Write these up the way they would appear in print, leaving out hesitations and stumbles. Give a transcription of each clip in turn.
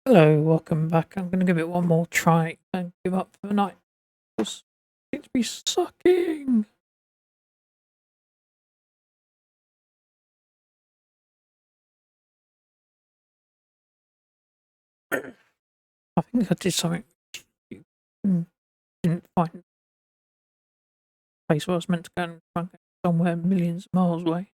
Hello, welcome back. I'm going to give it one more try and give up for the night. It seems to be sucking. I think I did something and didn't find the place where I was meant to go and try and go somewhere millions of miles away.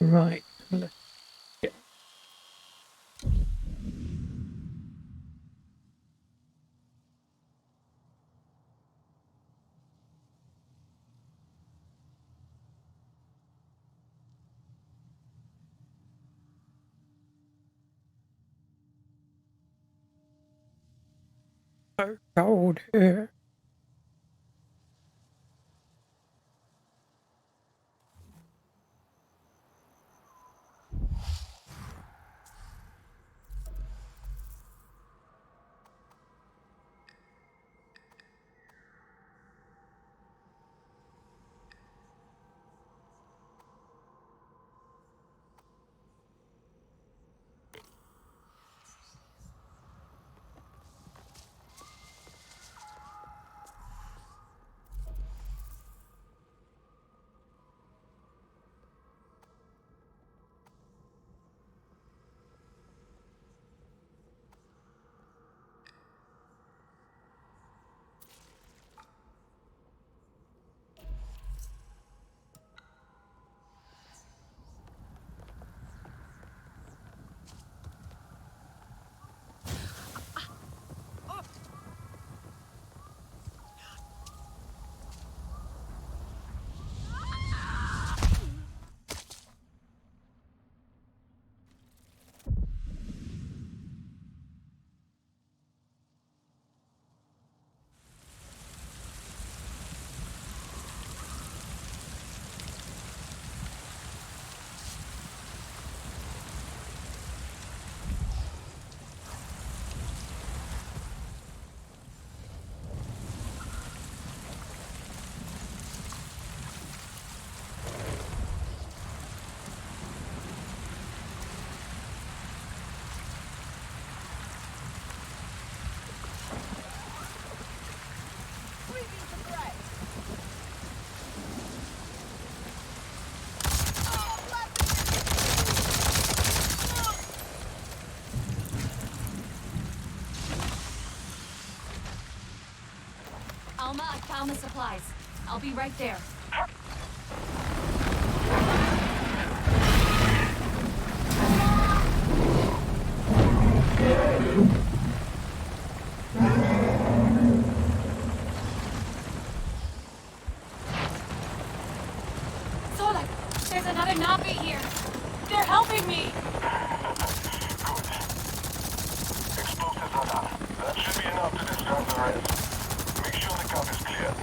Right, let's get so cold here. Alma, I found the supplies. I'll be right there. Solak, there's another Navi here. They're helping me. Explosives are done. That should be enough to distract the rest. Make sure the cup is clear.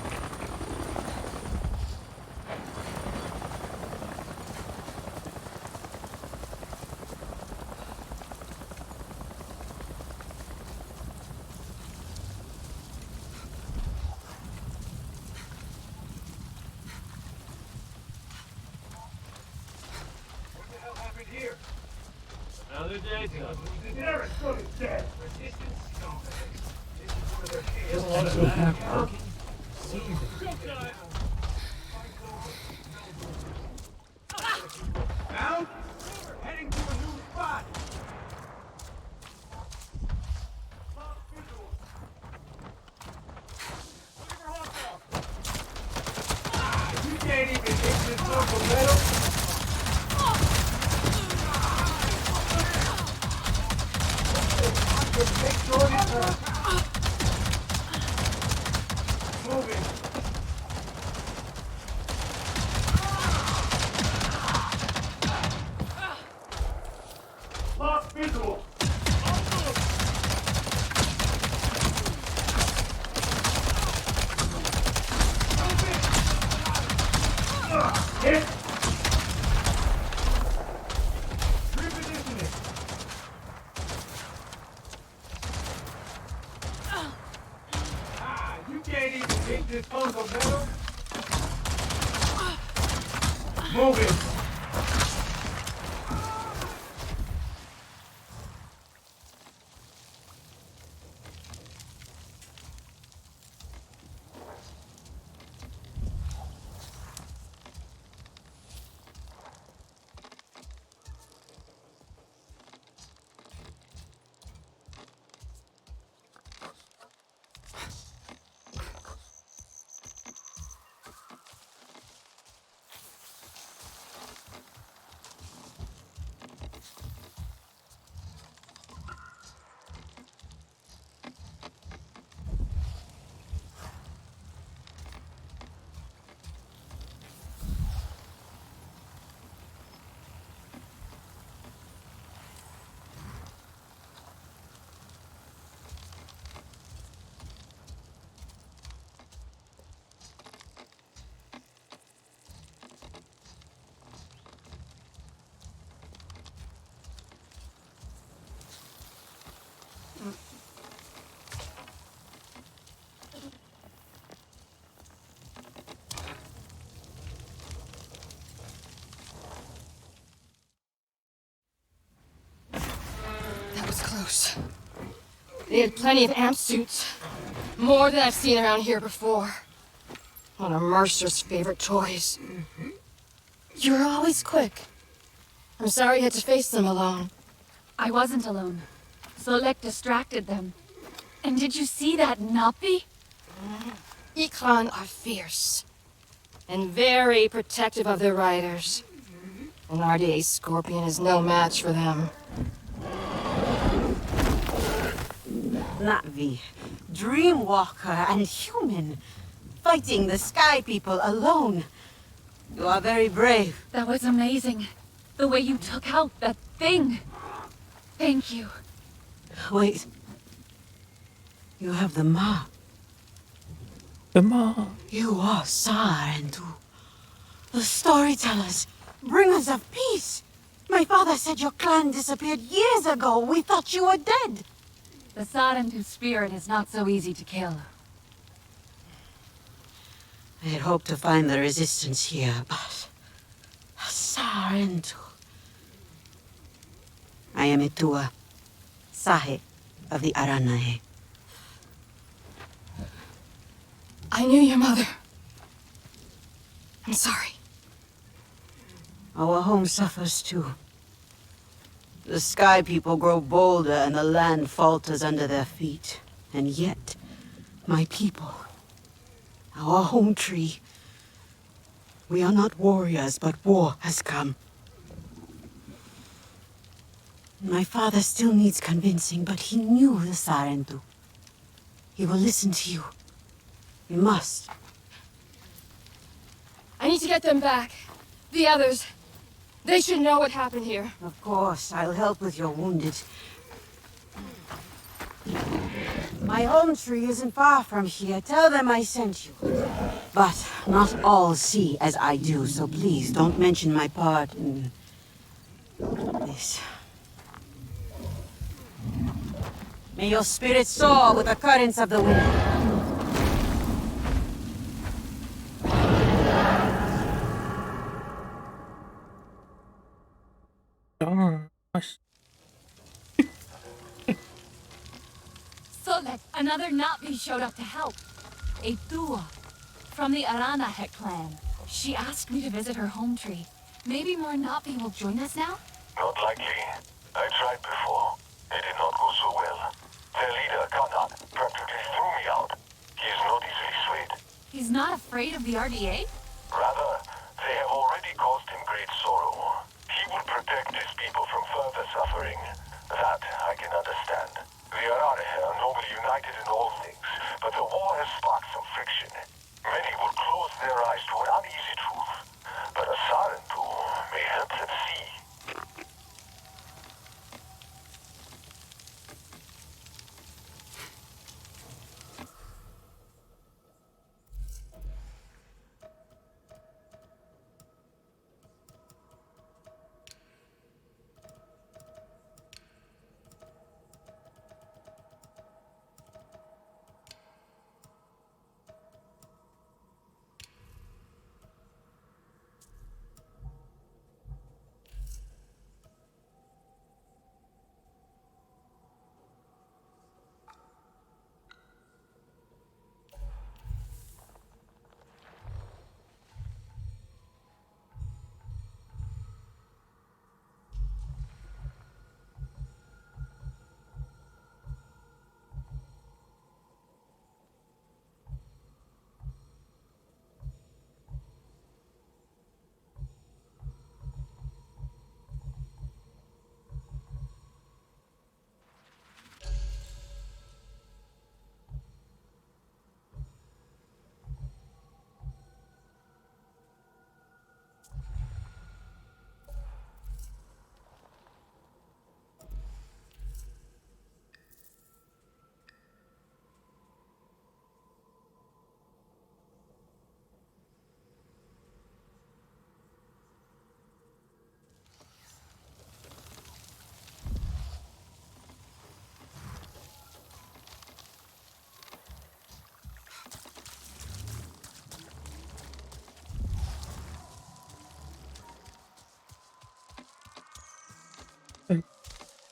What the hell happened here? Another day job. Derek Cook is dead. Resistance scumbags. This is where their hands Bound? We're heading to a new spot. Lost visual. Looking for hostile. You can't even hit this local metal. Make sure this Think this Uncle better? Move it! That was close. They had plenty of amp suits. More than I've seen around here before. One of Mercer's favorite toys. You were always quick. I'm sorry you had to face them alone. I wasn't alone. Solek distracted them. And did you see that Napi? Ikran are fierce. And very protective of their riders. An RDA Scorpion is no match for them. Navi, Dreamwalker and human, fighting the Sky People alone. You are very brave. That was amazing. The way you took out that thing. Thank you. Wait. You have the mark. The mark. You are Sarentu. The storytellers, bringers of peace. My father said your clan disappeared years ago. We thought you were dead. The Sarentu spirit is not so easy to kill. I had hoped to find the resistance here, but... Sarentu. I am Itua, Sahe of the Aranae. I knew your mother. I'm sorry. Our home suffers too. The Sky People grow bolder and the land falters under their feet. And yet, my people, our home tree, we are not warriors, but war has come. My father still needs convincing, but he knew the Sarentu. He will listen to you. We must. I need to get them back. The others. They should know what happened here. Of course, I'll help with your wounded. My home tree isn't far from here. Tell them I sent you. But not all see as I do, so please don't mention my part in this. May your spirit soar with the currents of the wind. Darn. Nice. Solek, another Napi showed up to help. A Dua from the Aranahet clan. She asked me to visit her home tree. Maybe more Napi will join us now? Not likely. I tried before. It did not go so well. Their leader, Kanan, practically threw me out. He is not easily swayed. He's not afraid of the RDA? Rather, they have already caused him great sorrow. He will protect his people from further suffering. That I can understand. The Arare are nobly united in all things, but the war has sparked some friction. Many will close their eyes to an uneasy truth, but a Sarentu may help them see.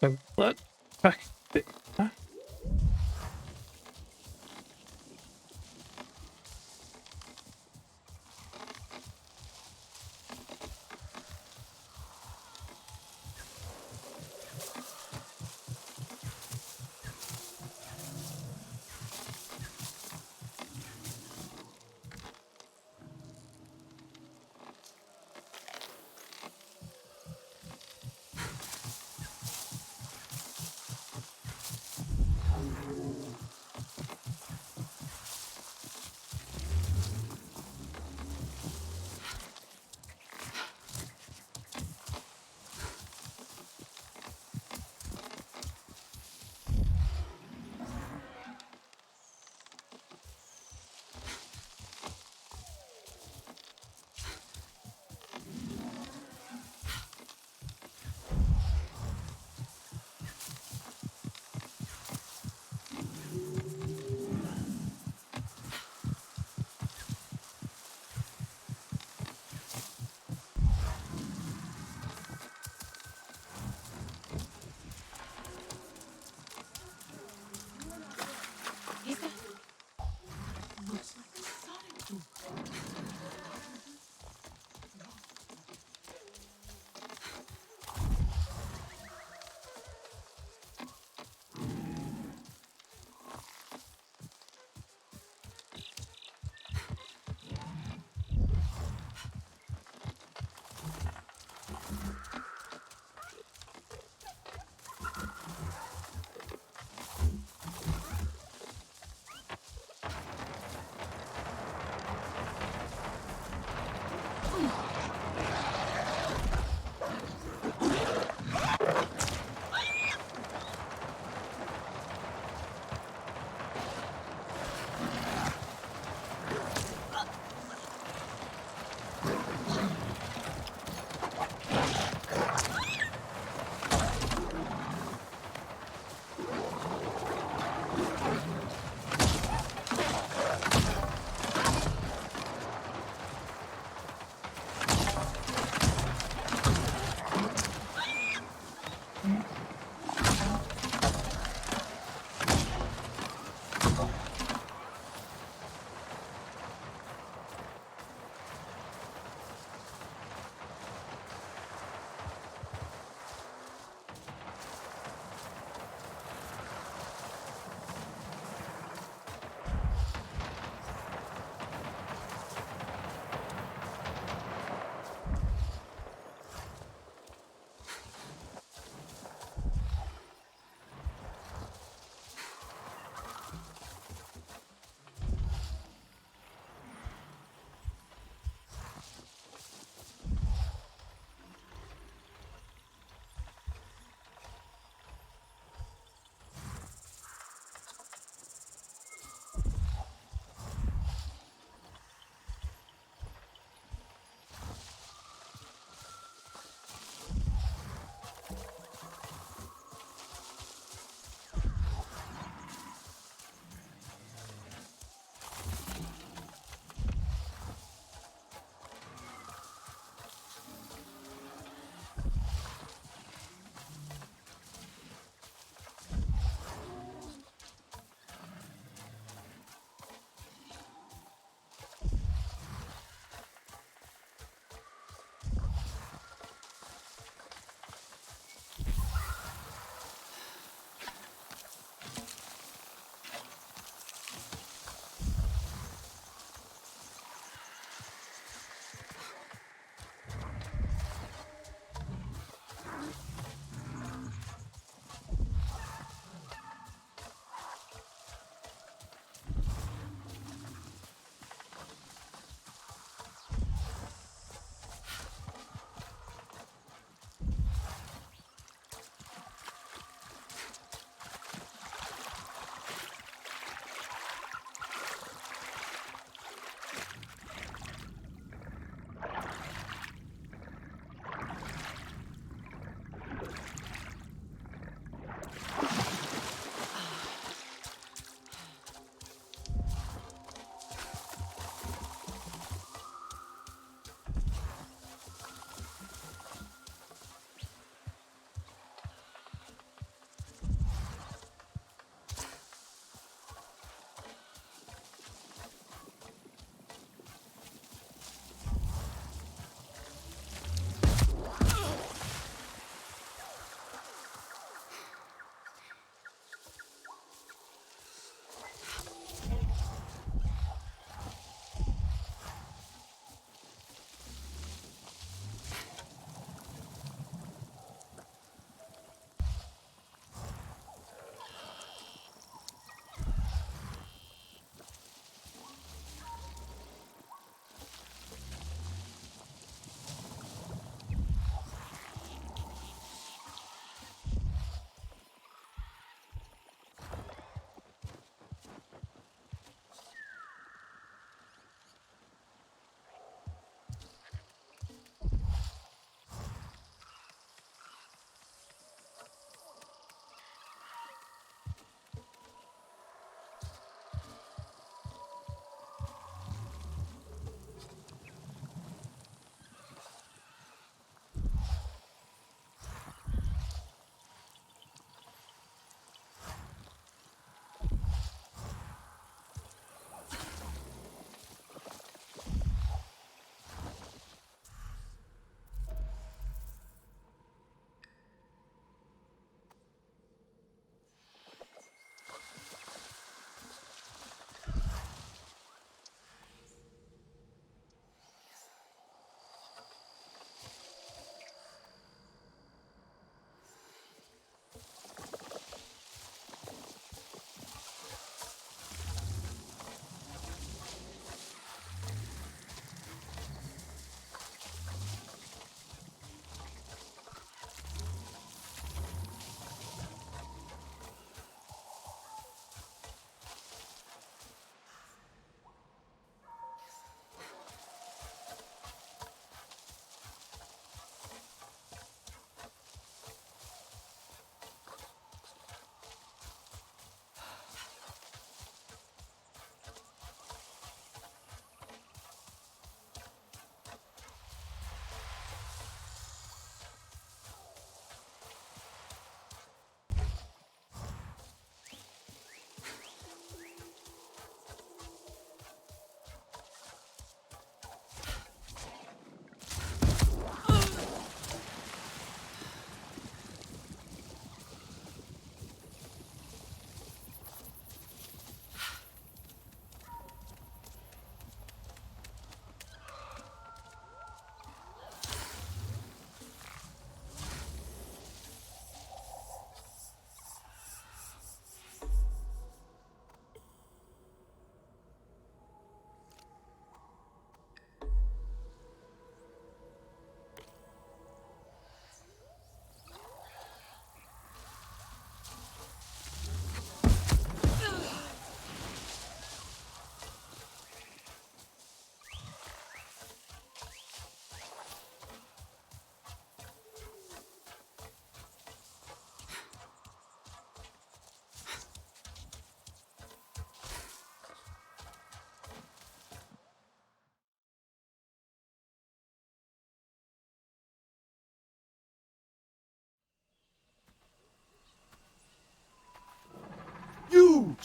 Go look back. Huh?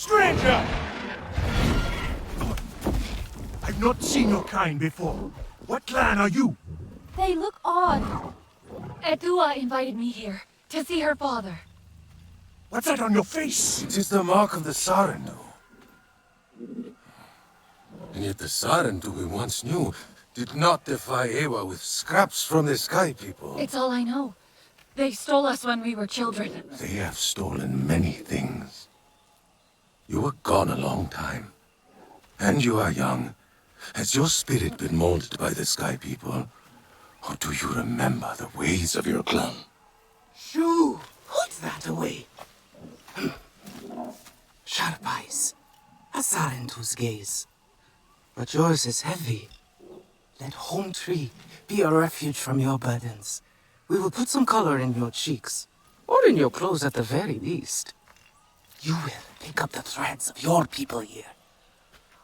Stranger! I've not seen your kind before. What clan are you? They look odd. Edua invited me here to see her father. What's that on your face? It is the mark of the Sarentu. And yet the Sarentu we once knew did not defy Ewa with scraps from the Sky People. It's all I know. They stole us when we were children. They have stolen many things. You were gone a long time. And you are young. Has your spirit been molded by the Sky People? Or do you remember the ways of your clan? Shoo! Put that away. Sharp eyes. A Sarentu's gaze. But yours is heavy. Let Home Tree be a refuge from your burdens. We will put some color in your cheeks. Or in your clothes at the very least. You will pick up the threads of your people here.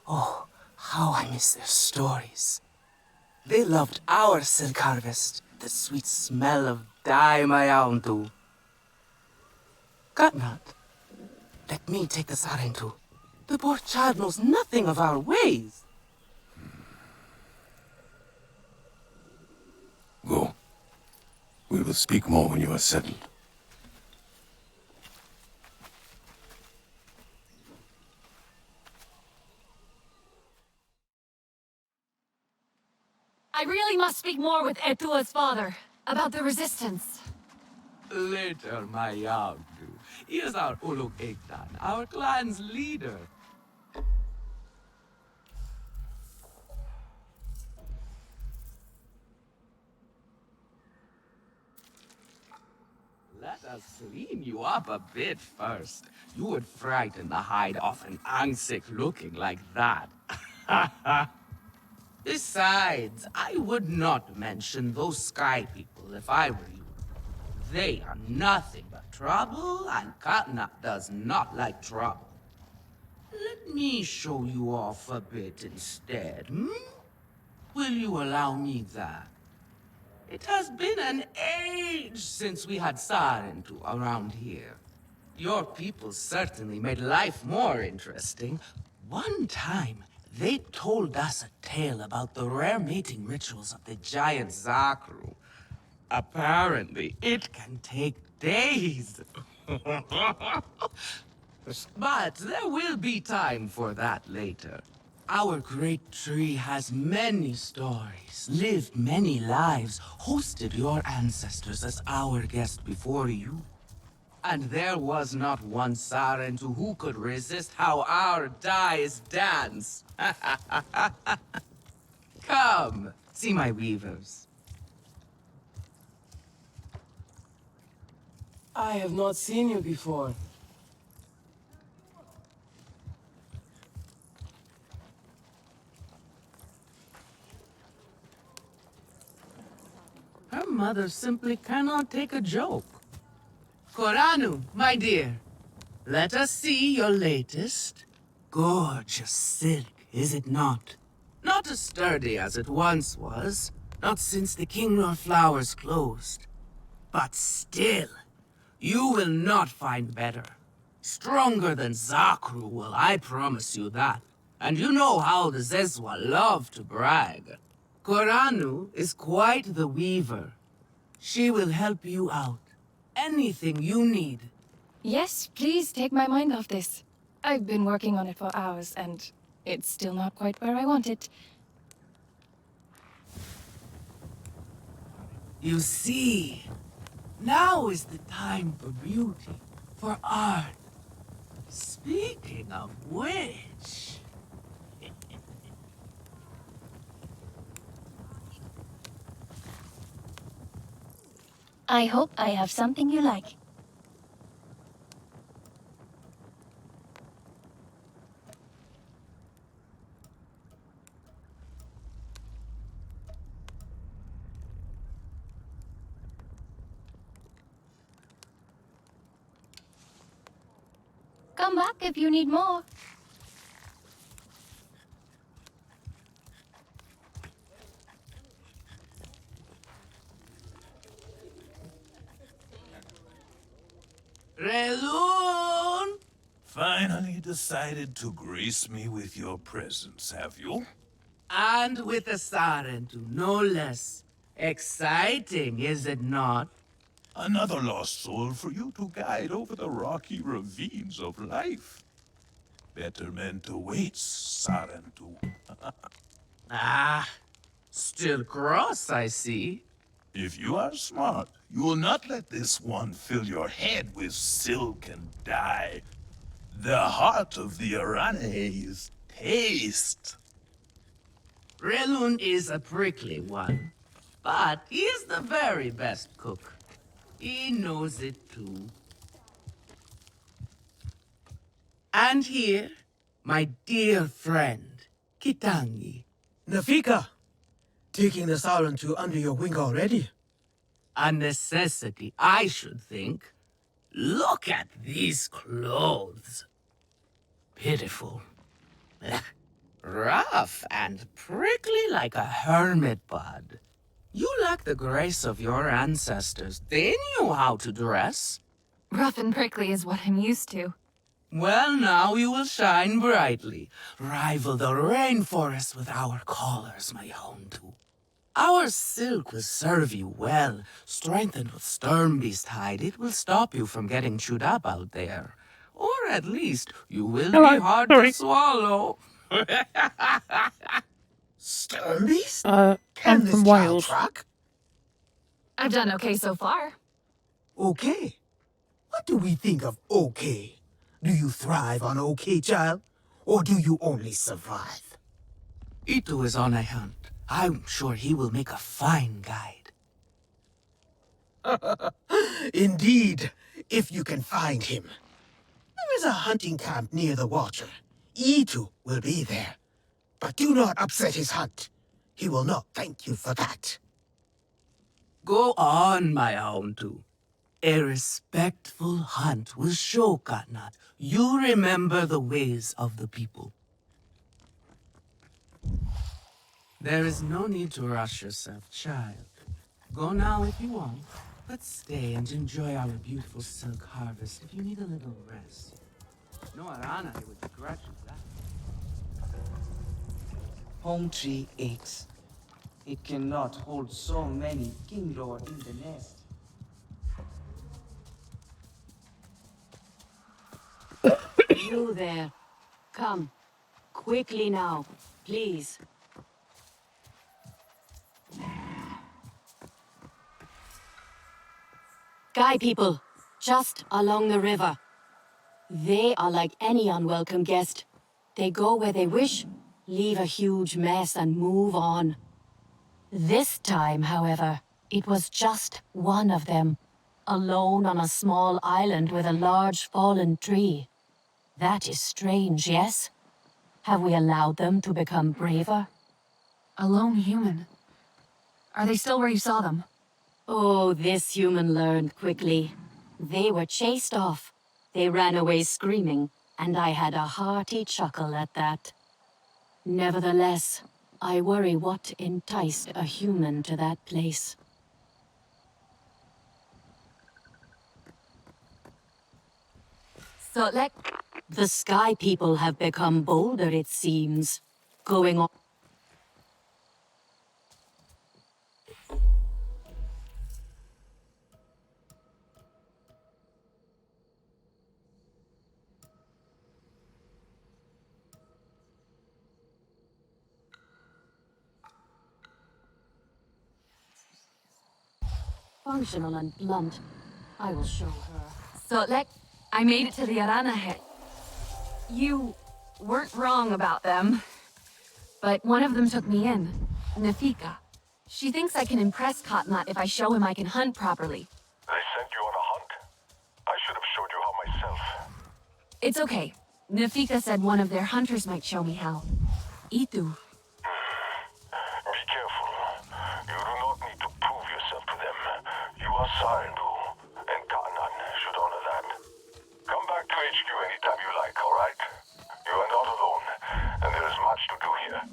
Oh, how I miss their stories. They loved our silk harvest, the sweet smell of dye mayauntu. Katnat, let me take the Sarentu. The poor child knows nothing of our ways. Go. We will speak more when you are settled. I really must speak more with Etua's father about the resistance. Later, my Yagdu. He is our Uluk Ektan, our clan's leader. Let us clean you up a bit first. You would frighten the hide off an Angsik looking like that. Besides, I would not mention those Sky People if I were you. They are nothing but trouble, and Katnap does not like trouble. Let me show you off a bit instead, hmm? Will you allow me that? It has been an age since we had Sarentu around here. Your people certainly made life more interesting. One time, they told us a tale about the rare mating rituals of the giant Zakru. Apparently, it can take days. But there will be time for that later. Our great tree has many stories, lived many lives, hosted your ancestors as our guest before you. And there was not one Sarentu who could resist how our dyes dance. Come, see my weavers. I have not seen you before. Her mother simply cannot take a joke. Koranu, my dear, let us see your latest. Gorgeous silk, is it not? Not as sturdy as it once was, not since the Kinglor flowers closed. But still, you will not find better. Stronger than Zakru will, I promise you that. And you know how the Zezwa love to brag. Koranu is quite the weaver. She will help you out. Anything you need. Yes, please take my mind off this. I've been working on it for hours, and it's still not quite where I want it. You see, now is the time for beauty, for art. Speaking of which... I hope I have something you like. Come back if you need more. Relun! finally decided to grace me with your presence, have you? And with a Sarentu, no less. Exciting, is it not? Another lost soul for you to guide over the rocky ravines of life. Betterment awaits, Sarentu. Ah, still cross, I see. If you are smart, you will not let this one fill your head with silk and dye. The heart of the Arane is taste. Relun is a prickly one, but he is the very best cook. He knows it too. And here, my dear friend, Kitangi. Nafika, taking the Sarentu under your wing already? A necessity, I should think. Look at these clothes. Pitiful. Rough and prickly like a hermit bud. You lack the grace of your ancestors. They knew how to dress. Rough and prickly is what I'm used to. Well, now you will shine brightly. Rival the rainforest with our collars, my Hontu. Our silk will serve you well. Strengthened with Sternbeast hide, it will stop you from getting chewed up out there. Or at least, you will Hello, be hard sorry. to swallow. Sternbeast? I'm Can this from child Wales. track? I've done okay so far. Okay. What do we think of okay? Do you thrive on okay, child? Or do you only survive? Itu is on a hunt. I'm sure he will make a fine guide. Indeed, if you can find him. There is a hunting camp near the water. Itu will be there. But do not upset his hunt. He will not thank you for that. Go on, my Hontu. A respectful hunt will show Katnat you remember the ways of the people. There is no need to rush yourself, child. Go now if you want, but stay and enjoy our beautiful silk harvest if you need a little rest. No Arana here would begrudge you that. Home tree aches. It cannot hold so many Kinglor in the nest. You there. Come. Quickly now, please. Sky people, just along the river. They are like any unwelcome guest. They go where they wish, leave a huge mess, and move on. This time, however, it was just one of them, alone on a small island with a large fallen tree. That is strange, yes? Have we allowed them to become braver? A lone human. Are they still where you saw them? Oh, this human learned quickly. They were chased off. They ran away screaming, and I had a hearty chuckle at that. Nevertheless, I worry what enticed a human to that place. So, The Sky People have become bolder, it seems. Going on. Functional and blunt. I will show her. So, I made it to the Arana hut. You weren't wrong about them. But one of them took me in. Nafika. She thinks I can impress Katnat if I show him I can hunt properly. They sent you on a hunt? I should have showed you how myself. It's okay. Nafika said one of their hunters might show me how. Itu. Be careful. You do not need to prove yourself to them. You are Sarentu, and Katnat should honor that. Come back to HQ anytime you like, alright? You are not alone, and there is much to do here.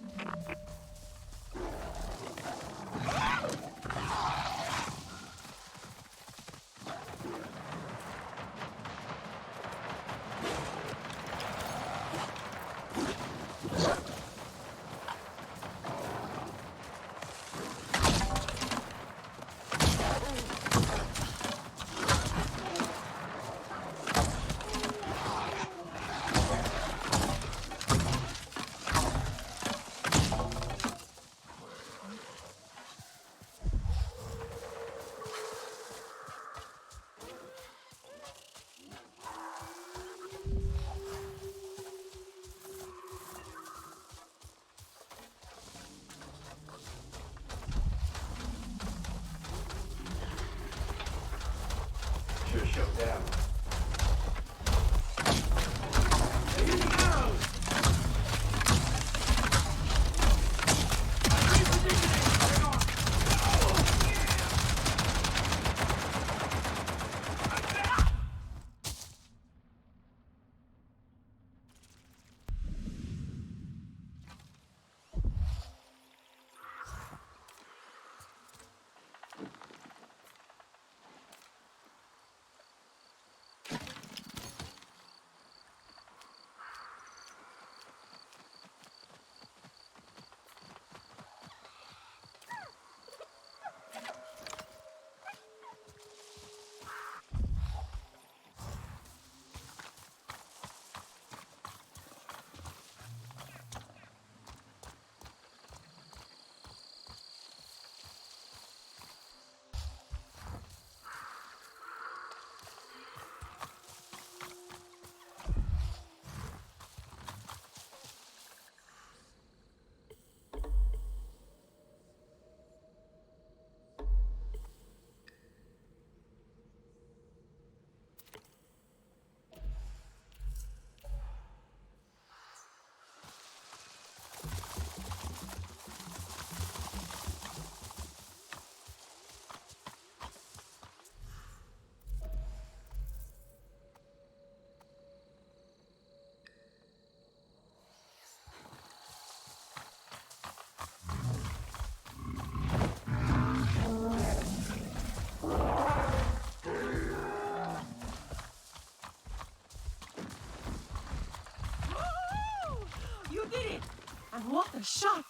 And what a shot!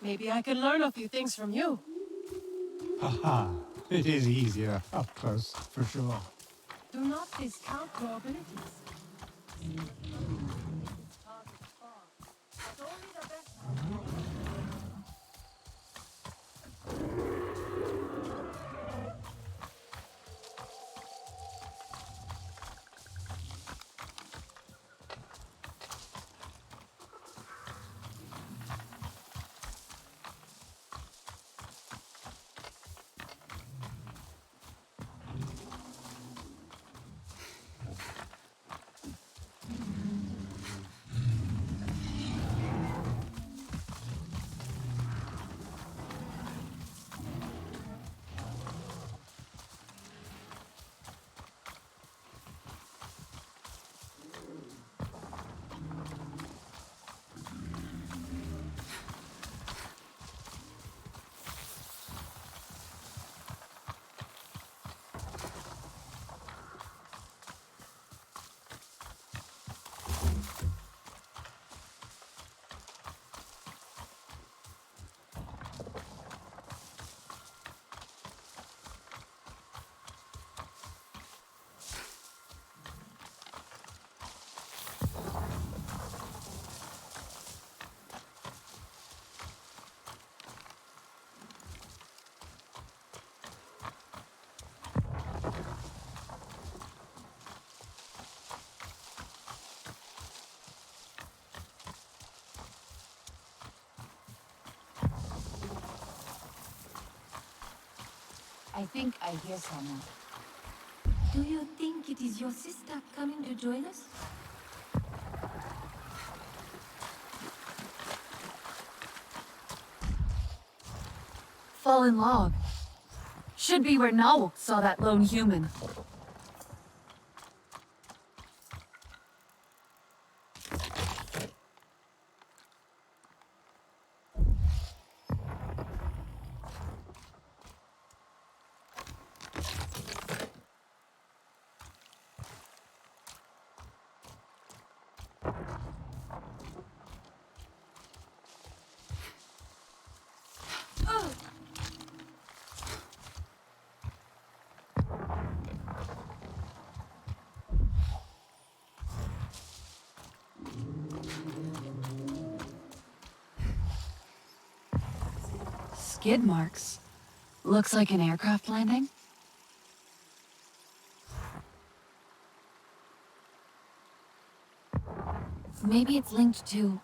Maybe I can learn a few things from you. Haha, it is easier up close, for sure. Do not discount your abilities. I think I hear someone. Do you think it is your sister coming to join us? Fallen log. Should be where Nawak saw that lone human. Skid marks. Looks like an aircraft landing. Maybe it's linked to...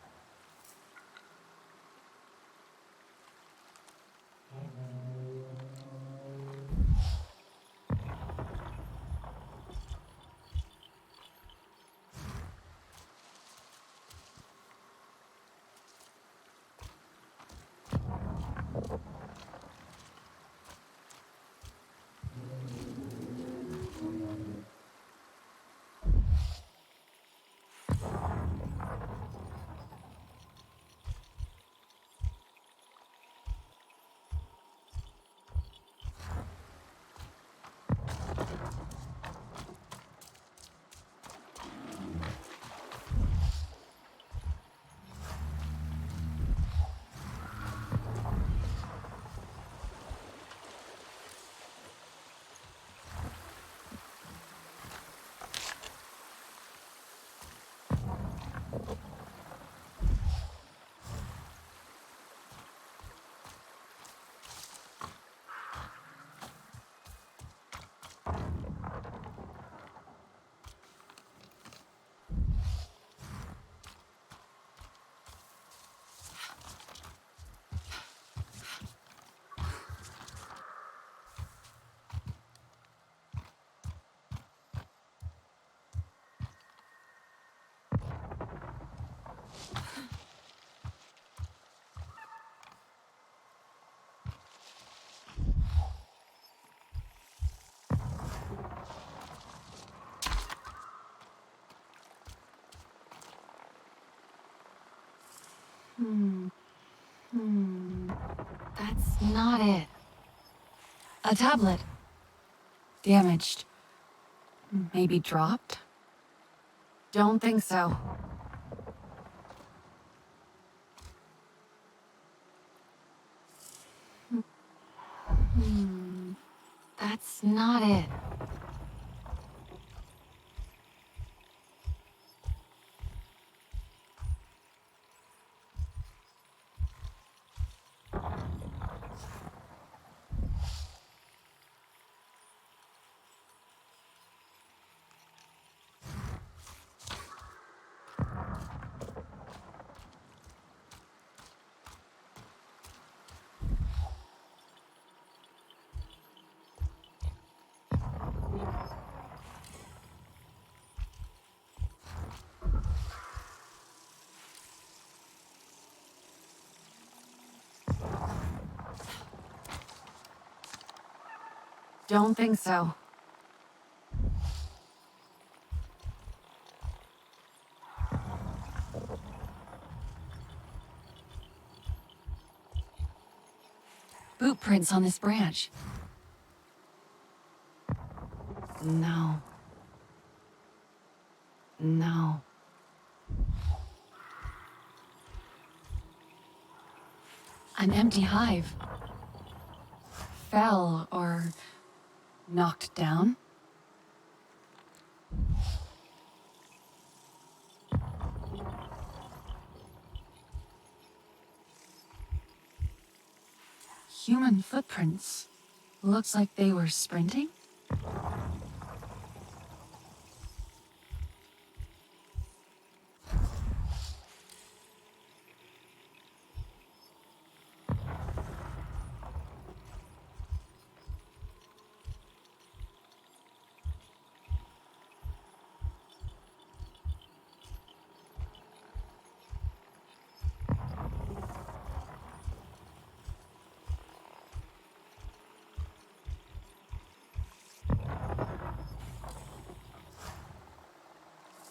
That's not it. A tablet. Damaged. Maybe dropped? Don't think so. That's not it. Don't think so. Boot prints on this branch. No. No. An empty hive. Fell or knocked down. Human footprints. Looks like they were sprinting.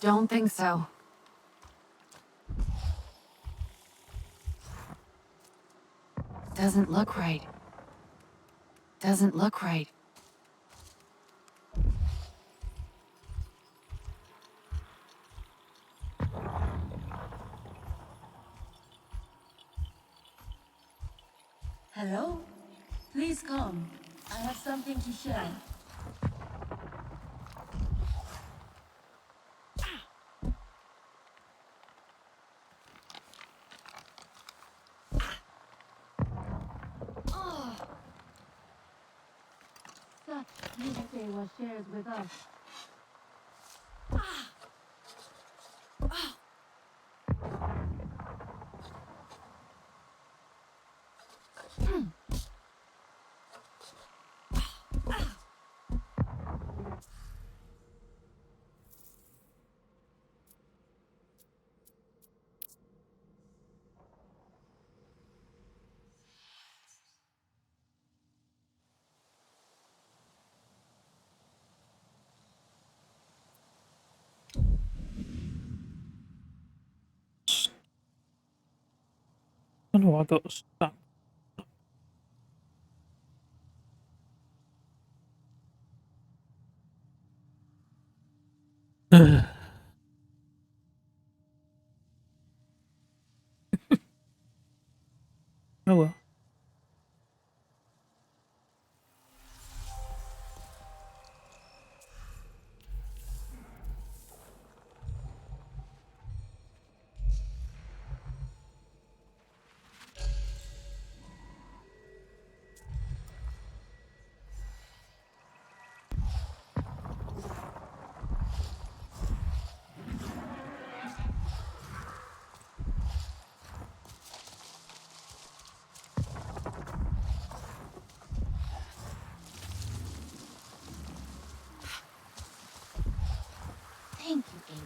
Don't think so. Doesn't look right. Doesn't look right. Hello? Please come. I have something to share. That Yusuke was shared with us. I don't know why I got stuck. Oh well. Thank you, Ava,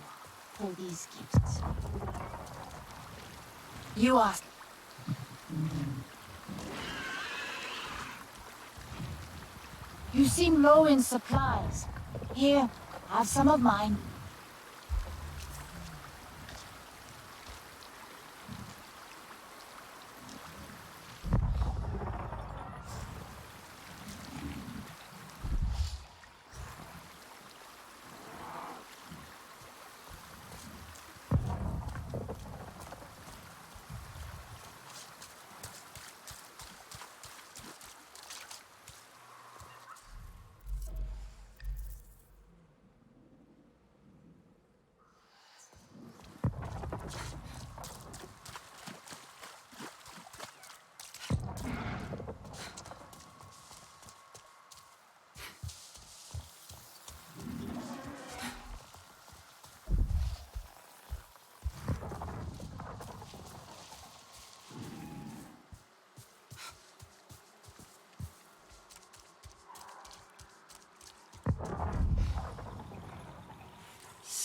for these gifts. You asked. You seem low in supplies. Here, have some of mine.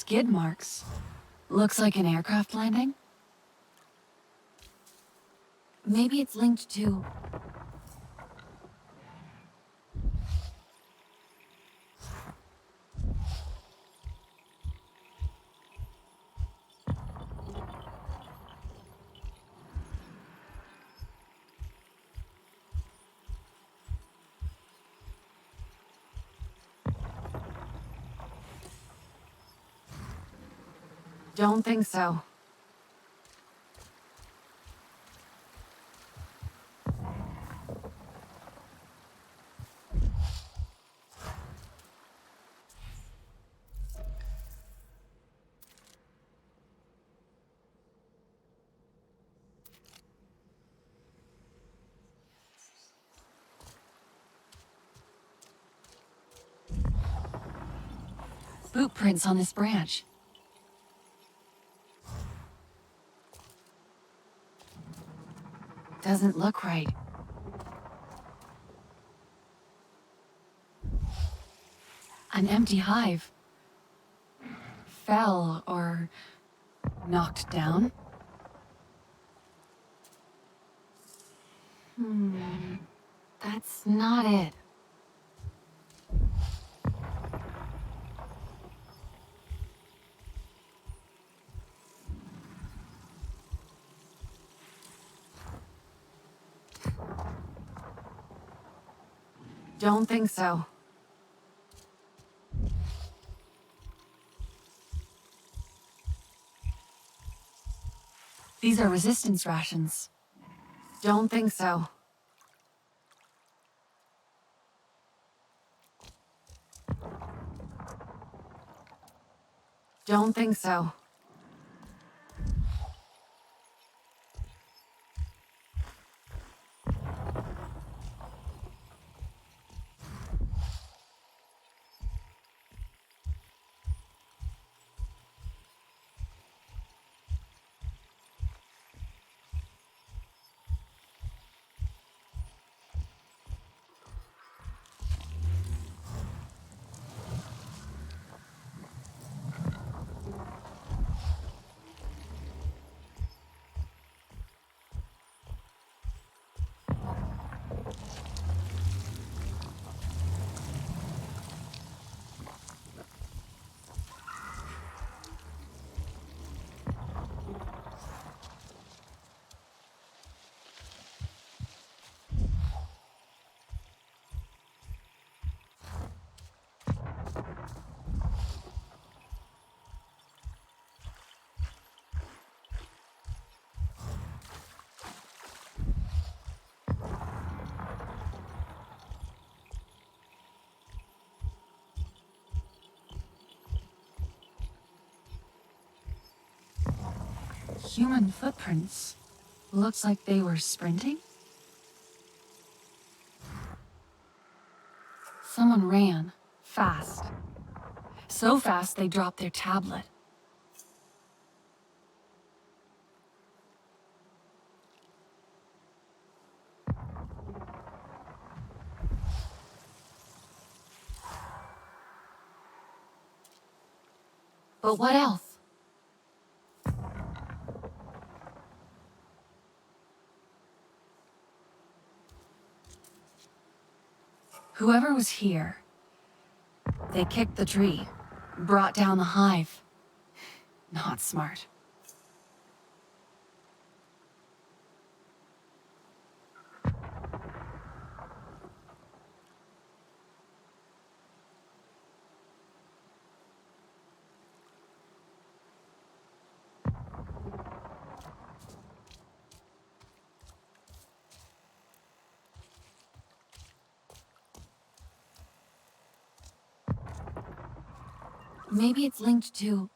skid marks. Looks like an aircraft landing. Maybe it's linked to... Don't think so. Boot prints on this branch. Doesn't look right. An empty hive. Fell or knocked down. That's not it. Don't think so. These are resistance rations. Don't think so. Don't think so. Human footprints. Looks like they were sprinting. Someone ran. Fast. So fast they dropped their tablet. But what else? Whoever was here, they kicked the tree, brought down the hive. Not smart. Maybe it's linked to...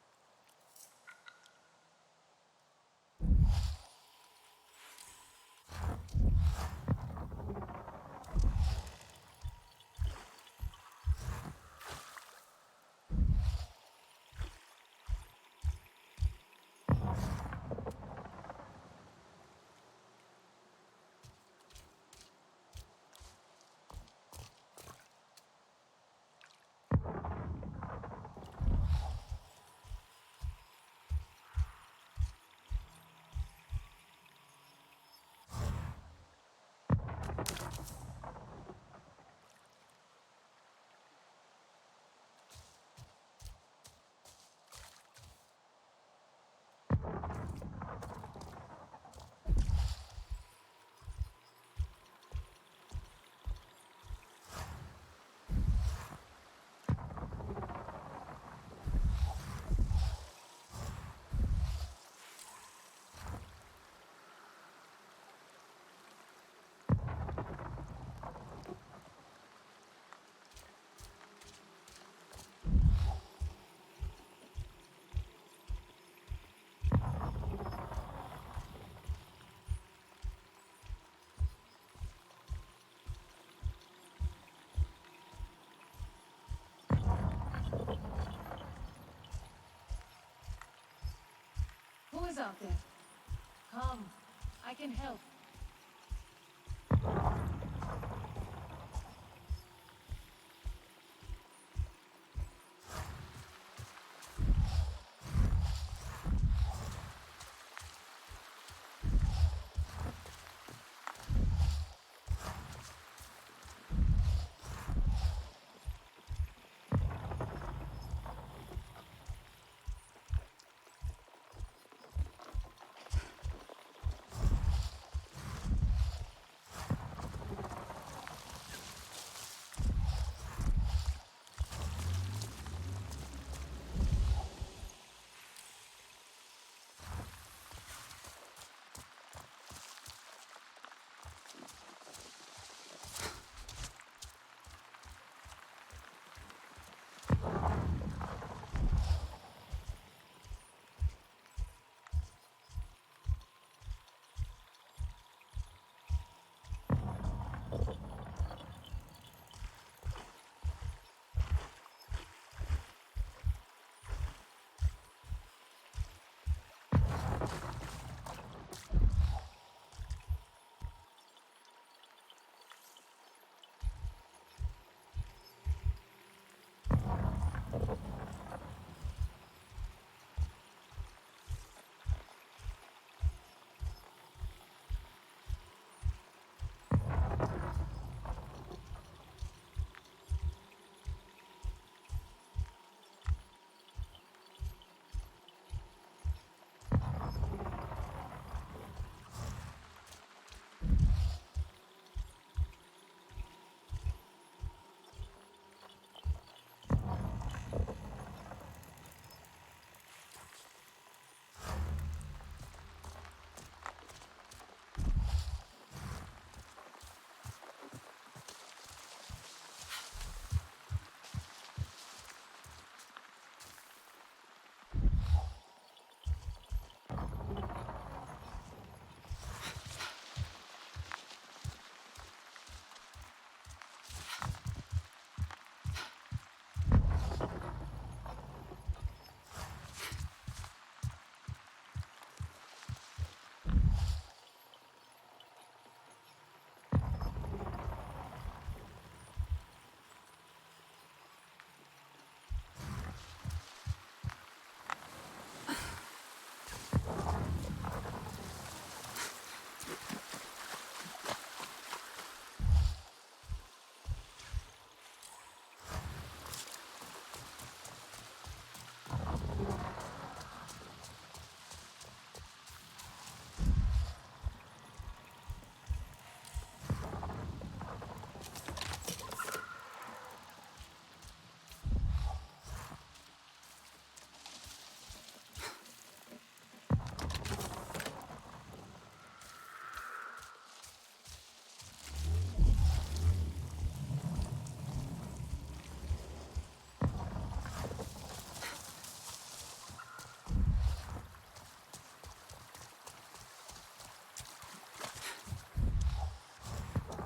out there. Come, I can help.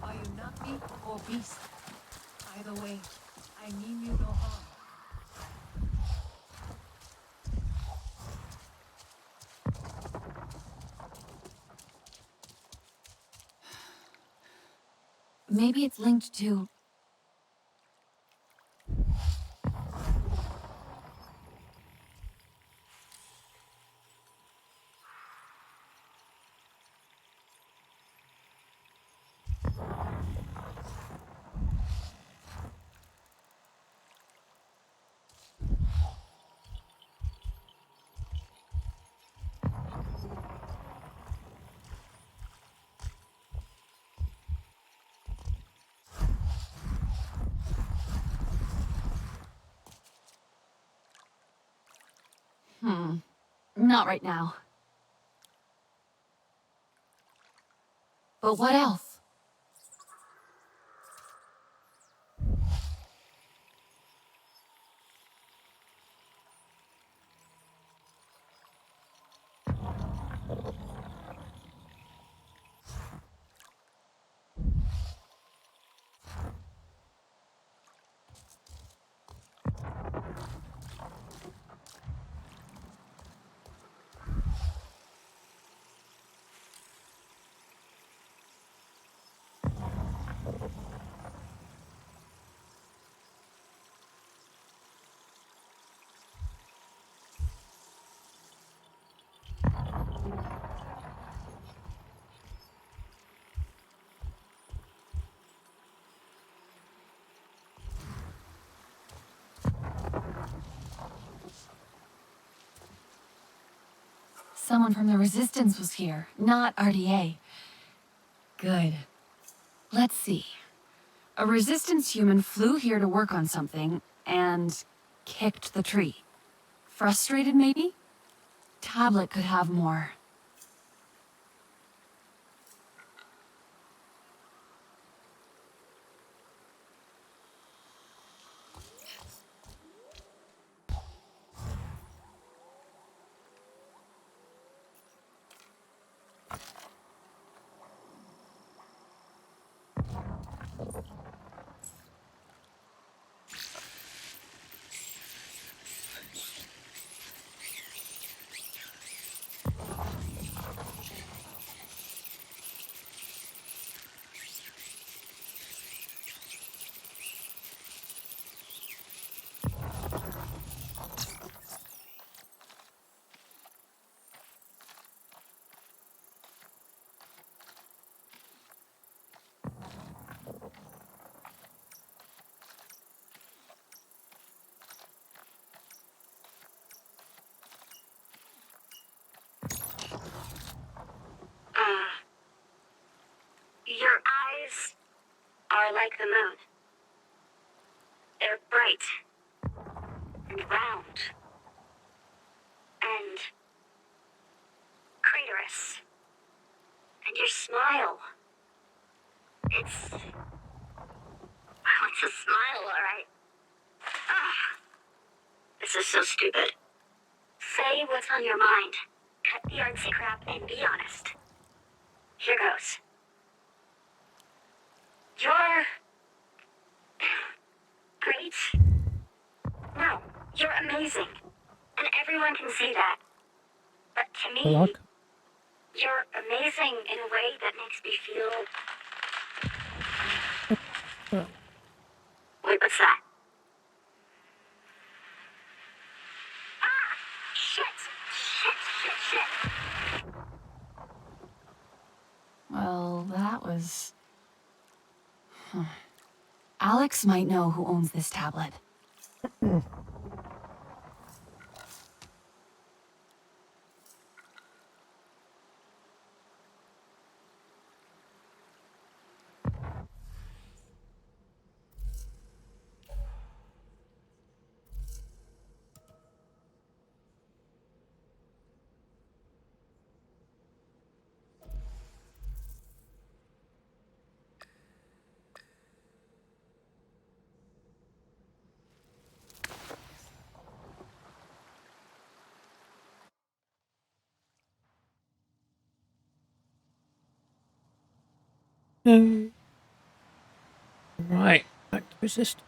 Are you Navi or beast? Either way, I mean you no harm. Maybe it's linked to... Not right now. But what else? Someone from the Resistance was here, not RDA. Good. Let's see. A Resistance human flew here to work on something, and kicked the tree. Frustrated, maybe? Tablet could have more. Your eyes are like the moon. They're bright and round and craterous. And your smile, it's a smile, all right. This is so stupid. Say what's on your mind. Cut the artsy crap and be honest. Here goes. You're great. No, you're amazing. And everyone can see that. But to me, you're amazing in a way that makes me feel... Wait, what's that? Ah! Shit! Well, that was... Alex might know who owns this tablet. No. Right, back to resist.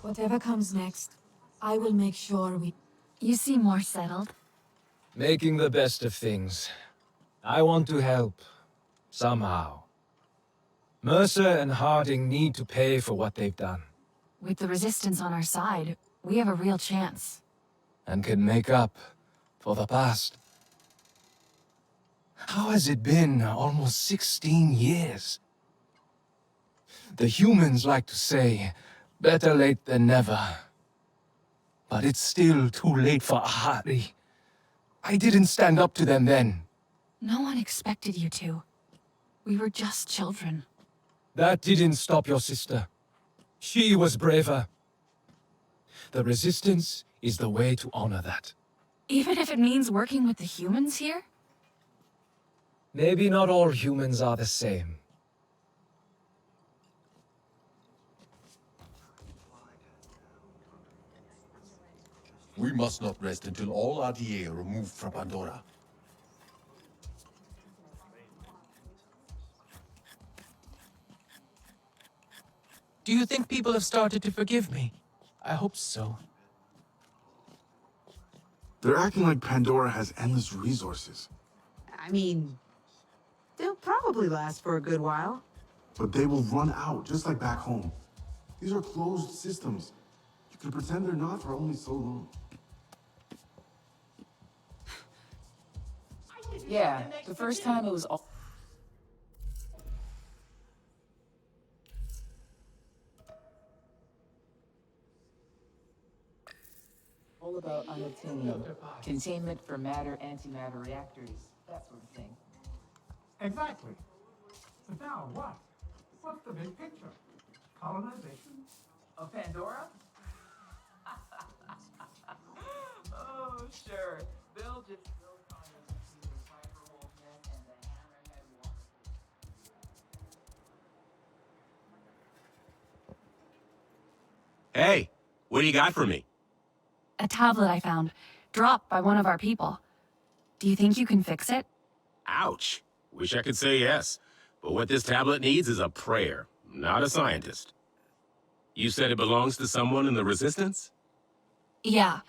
Whatever comes next, I will make sure we... You seem more settled. Making the best of things. I want to help. Somehow. Mercer and Harding need to pay for what they've done. With the Resistance on our side, we have a real chance. And can make up for the past. How has it been almost 16 years? The humans like to say, better late than never. But it's still too late for Ahari. I didn't stand up to them then. No one expected you to. We were just children. That didn't stop your sister. She was braver. The Resistance is the way to honor that. Even if it means working with the humans here? Maybe not all humans are the same. We must not rest until all RDA are removed from Pandora. Do you think people have started to forgive me? I hope so. They're acting like Pandora has endless resources. I mean, they'll probably last for a good while. But they will run out, just like back home. These are closed systems. You can pretend they're not for only so long. Yeah, the first time it was all about unobtainium, containment for matter-antimatter reactors, that sort of thing. Exactly. But now what? What's the big picture? Colonization? Of Pandora? Oh, sure. They'll just build colonies between the Viper Wolfmen and the Hammerhead Water. Hey, what do you got for me? A tablet I found, dropped by one of our people. Do you think you can fix it? Ouch. Wish I could say yes. But what this tablet needs is a prayer, not a scientist. You said it belongs to someone in the Resistance? Yeah.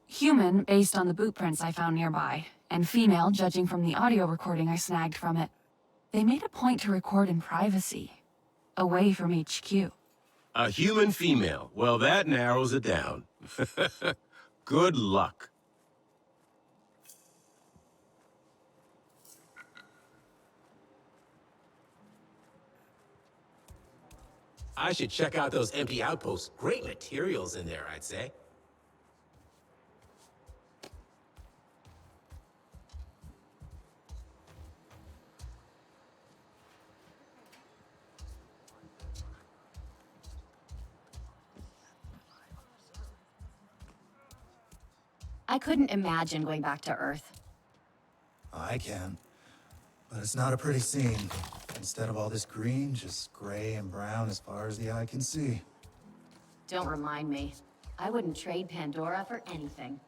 Human, based on the boot prints I found nearby, and female, judging from the audio recording I snagged from it. They made a point to record in privacy, away from HQ. A human female. Well, that narrows it down. Good luck. I should check out those empty outposts. Great materials in there, I'd say. I couldn't imagine going back to Earth. I can. But it's not a pretty scene. Instead of all this green, just gray and brown as far as the eye can see. Don't remind me. I wouldn't trade Pandora for anything.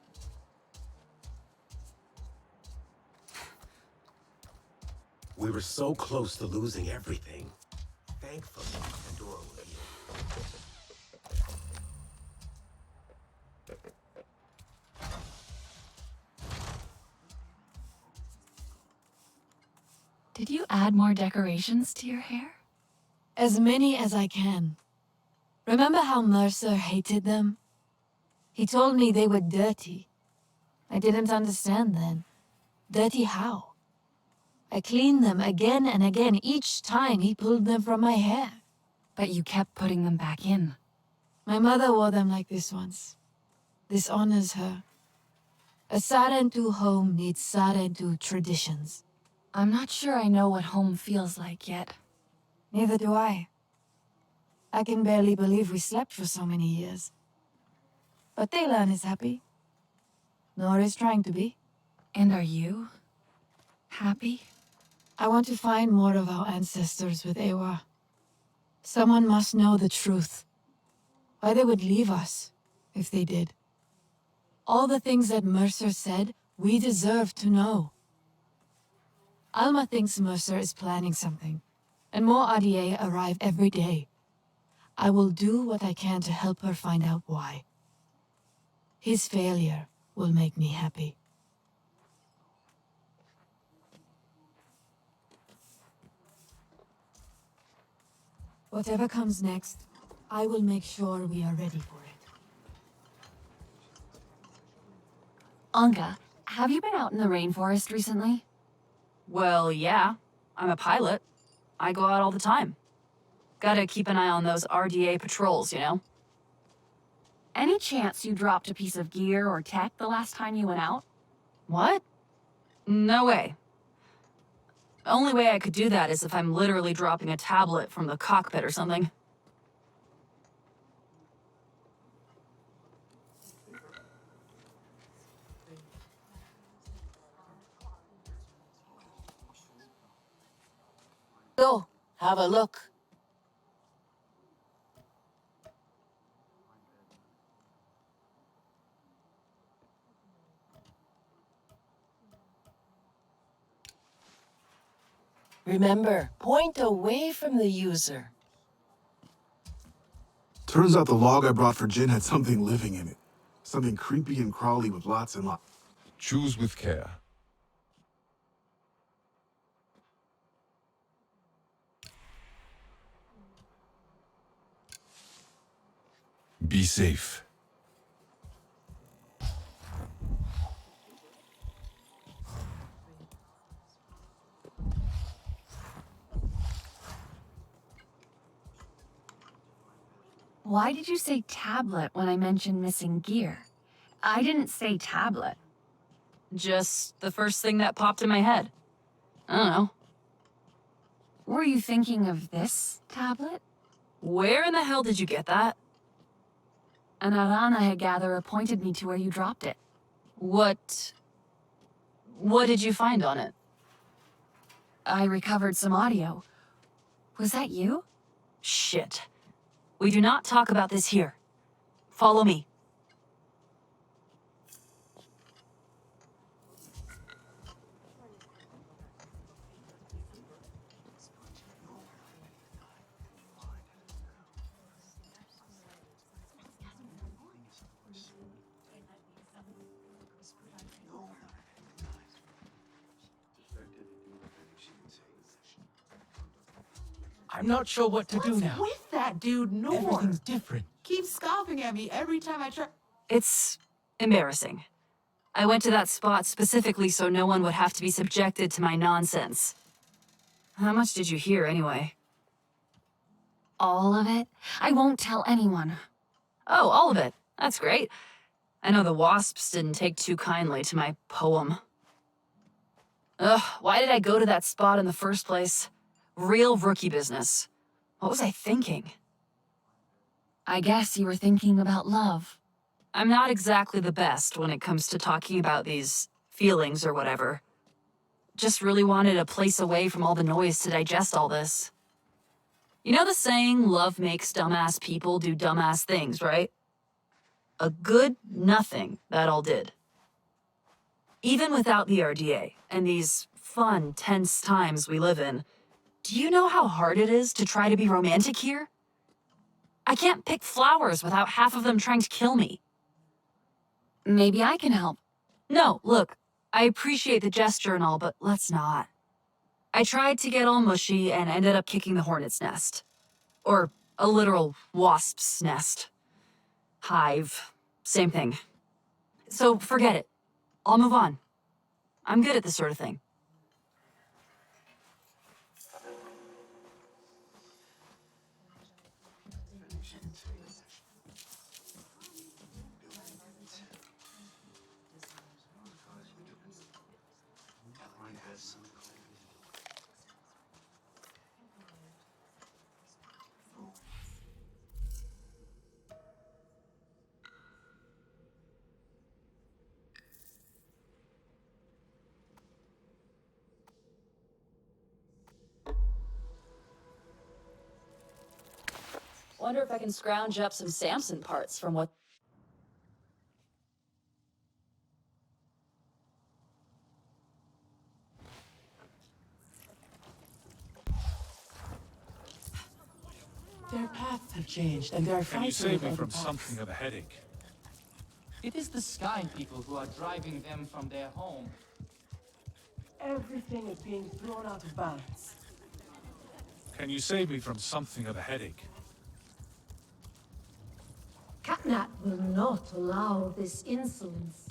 We were so close to losing everything. Thankfully, Pandora was here. Did you add more decorations to your hair? As many as I can. Remember how Mercer hated them? He told me they were dirty. I didn't understand then. Dirty how? I cleaned them again and again each time he pulled them from my hair. But you kept putting them back in. My mother wore them like this once. This honors her. A Sarentu home needs Sarentu traditions. I'm not sure I know what home feels like yet. Neither do I. I can barely believe we slept for so many years. But Thaylan is happy. Nor is trying to be. And are you happy? I want to find more of our ancestors with Ewa. Someone must know the truth. Why they would leave us, if they did. All the things that Mercer said, we deserve to know. Alma thinks Mercer is planning something, and more RDA arrive every day. I will do what I can to help her find out why. His failure will make me happy. Whatever comes next, I will make sure we are ready for it. Anka, have you been out in the rainforest recently? Well, yeah. I'm a pilot. I go out all the time. Gotta keep an eye on those RDA patrols, you know? Any chance you dropped a piece of gear or tech the last time you went out? What? No way. The only way I could do that is if I'm literally dropping a tablet from the cockpit or something. Go, have a look. Remember, point away from the user. Turns out the log I brought for Jin had something living in it. Something creepy and crawly with lots and lots. Choose with care. Be safe. Why did you say tablet when I mentioned missing gear? I didn't say tablet. Just the first thing that popped in my head. I don't know. Were you thinking of this tablet? Where in the hell did you get that? An Arana, I gather, pointed me to where you dropped it. What did you find on it? I recovered some audio. Was that you? Shit. We do not talk about this here. Follow me. I'm not sure what to do now. With that dude, Nor. Everything's different. Keeps scoffing at me every time I try. It's embarrassing. I went to that spot specifically so no one would have to be subjected to my nonsense. How much did you hear, anyway? All of it? I won't tell anyone. Oh, all of it. That's great. I know the wasps didn't take too kindly to my poem. Ugh, why did I go to that spot in the first place? Real rookie business. What was I thinking? I guess you were thinking about love. I'm not exactly the best when it comes to talking about these feelings or whatever. Just really wanted a place away from all the noise to digest all this. You know the saying, love makes dumbass people do dumbass things, right? A good nothing that all did. Even without the RDA and these fun, tense times we live in, do you know how hard it is to try to be romantic here? I can't pick flowers without half of them trying to kill me. Maybe I can help. No, look, I appreciate the gesture and all, but let's not. I tried to get all mushy and ended up kicking the hornet's nest. Or a literal wasp's nest. Hive. Same thing. So forget it. I'll move on. I'm good at this sort of thing. Wonder if I can scrounge up some Samson parts from what... Their paths have changed, and they are Can you fighting save me with from other paths. something of a headache? It is the Sky people who are driving them from their home. Everything is being thrown out of balance. Can you save me from something of a headache? Catnap will not allow this insolence.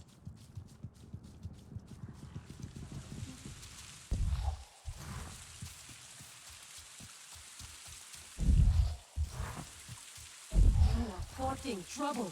You are courting trouble.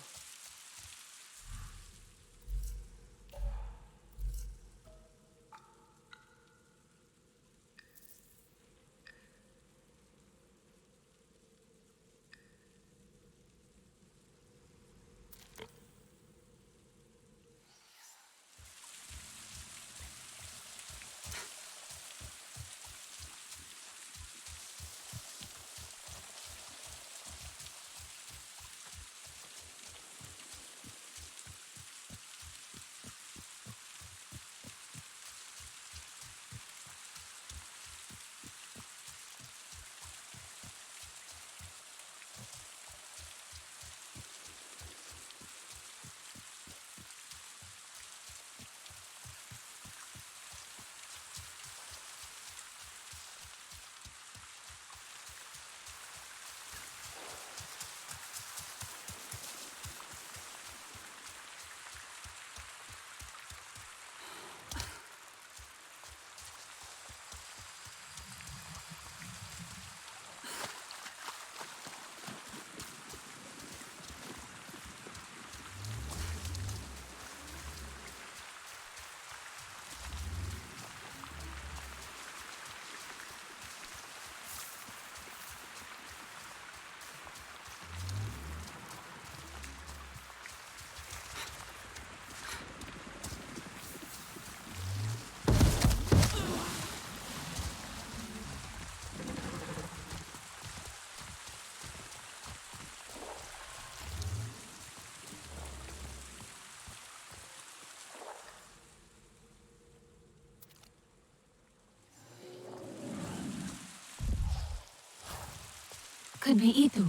could be Itu.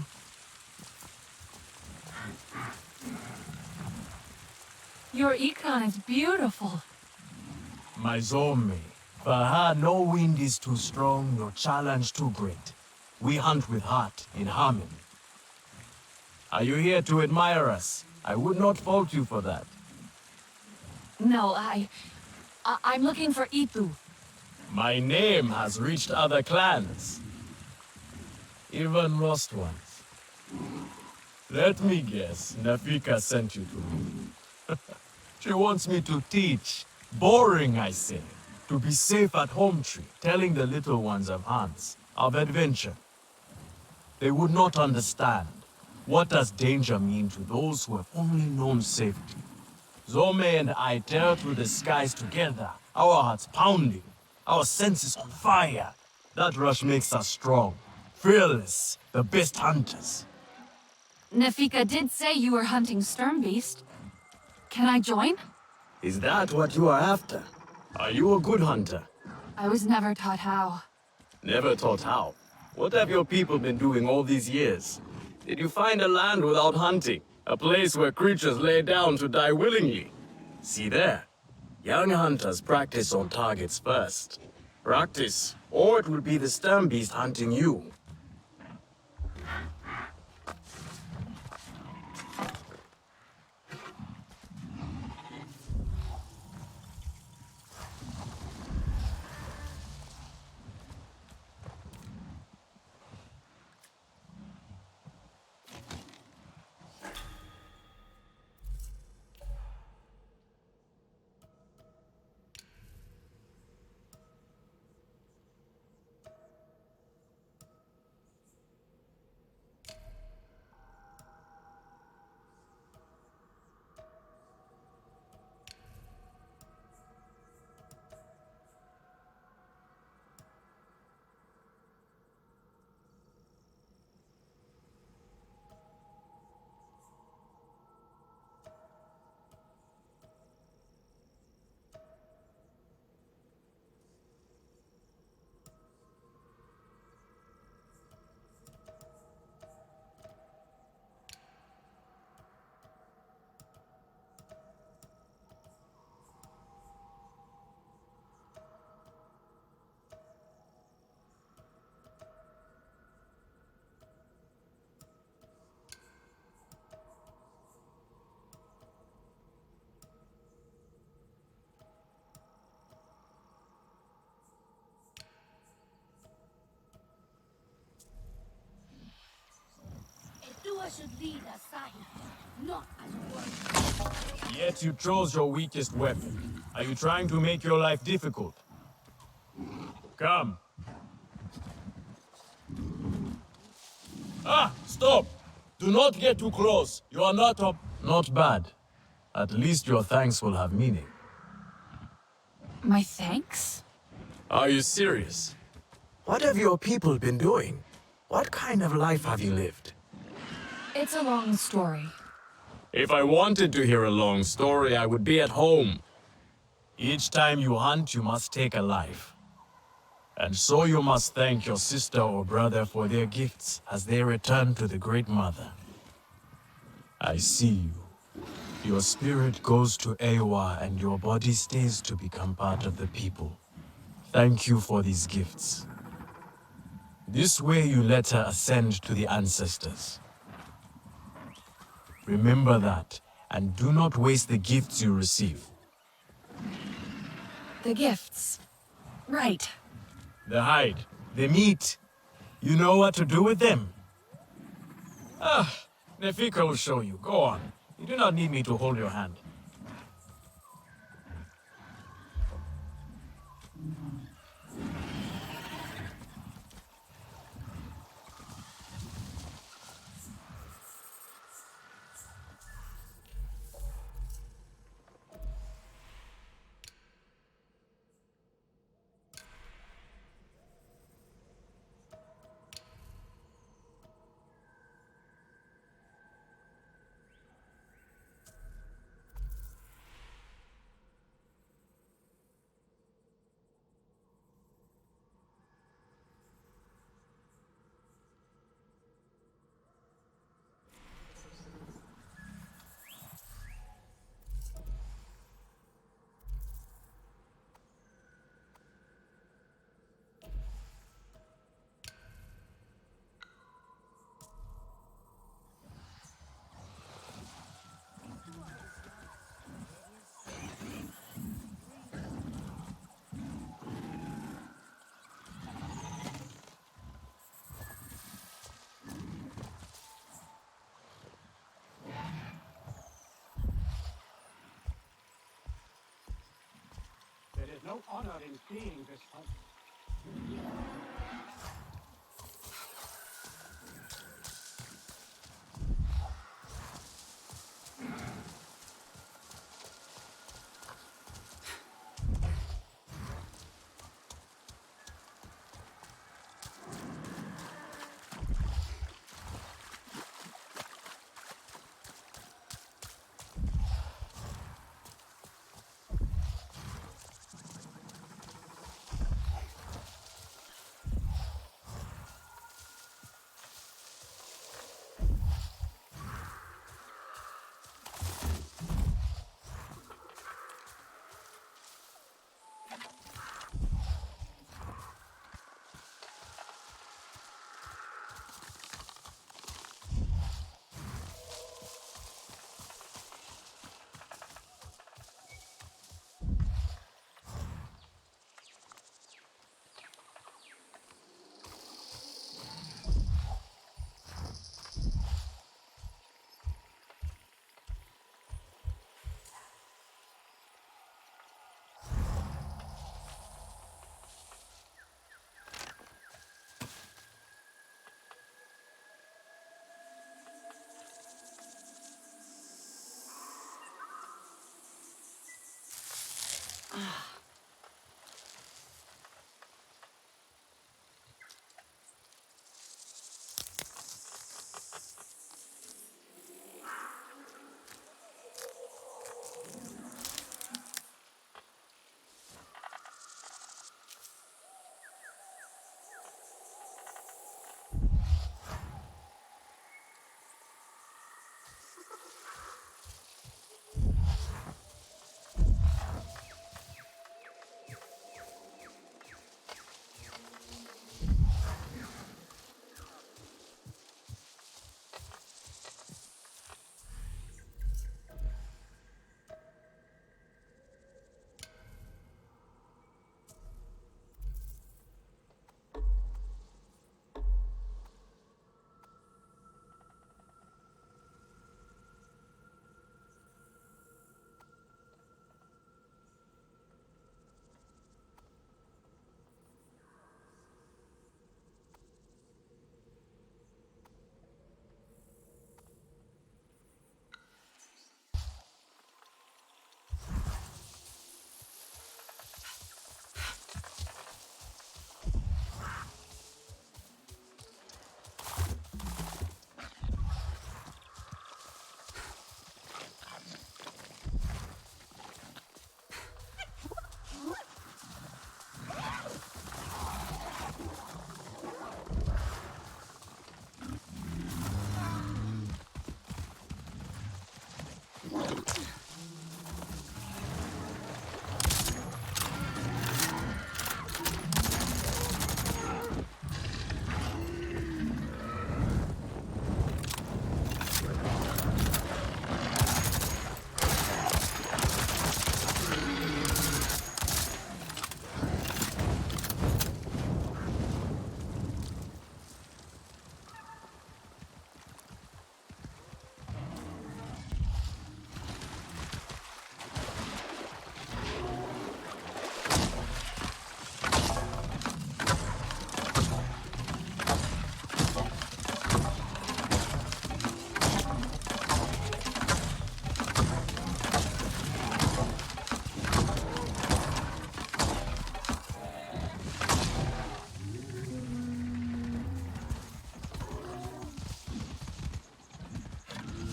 Your econ is beautiful. My Zome. For her, no wind is too strong, no challenge too great. We hunt with heart, in harmony. Are you here to admire us? I would not fault you for that. No, I'm looking for Itu. My name has reached other clans. Even lost ones. Let me guess, Nafika sent you to me. She wants me to teach. Boring, I say. To be safe at home tree, telling the little ones of Hans, of adventure. They would not understand. What does danger mean to those who have only known safety? Zome and I tear through the skies together, our hearts pounding, our senses on fire. That rush makes us strong, fearless, the best hunters. Nafika did say you were hunting Sternbeast. Can I join? Is that what you are after? Are you a good hunter? I was never taught how. Never taught how? What have your people been doing all these years? Did you find a land without hunting? A place where creatures lay down to die willingly? See there. Young hunters practice on targets first. Practice, or it will be the Sternbeast hunting you. Should lead as science, not as warrior. Yet you chose your weakest weapon. Are you trying to make your life difficult? Come. Ah, stop! Do not get too close. You are not up. Not bad. At least your thanks will have meaning. My thanks? Are you serious? What have your people been doing? What kind of life have you lived? It's a long story. If I wanted to hear a long story, I would be at home. Each time you hunt, you must take a life. And so you must thank your sister or brother for their gifts as they return to the Great Mother. I see you. Your spirit goes to Ewa and your body stays to become part of the people. Thank you for these gifts. This way you let her ascend to the ancestors. Remember that, and do not waste the gifts you receive. The gifts. Right. The hide, the meat. You know what to do with them? Ah, Nefika will show you. Go on. You do not need me to hold your hand. no honor in seeing this hunt.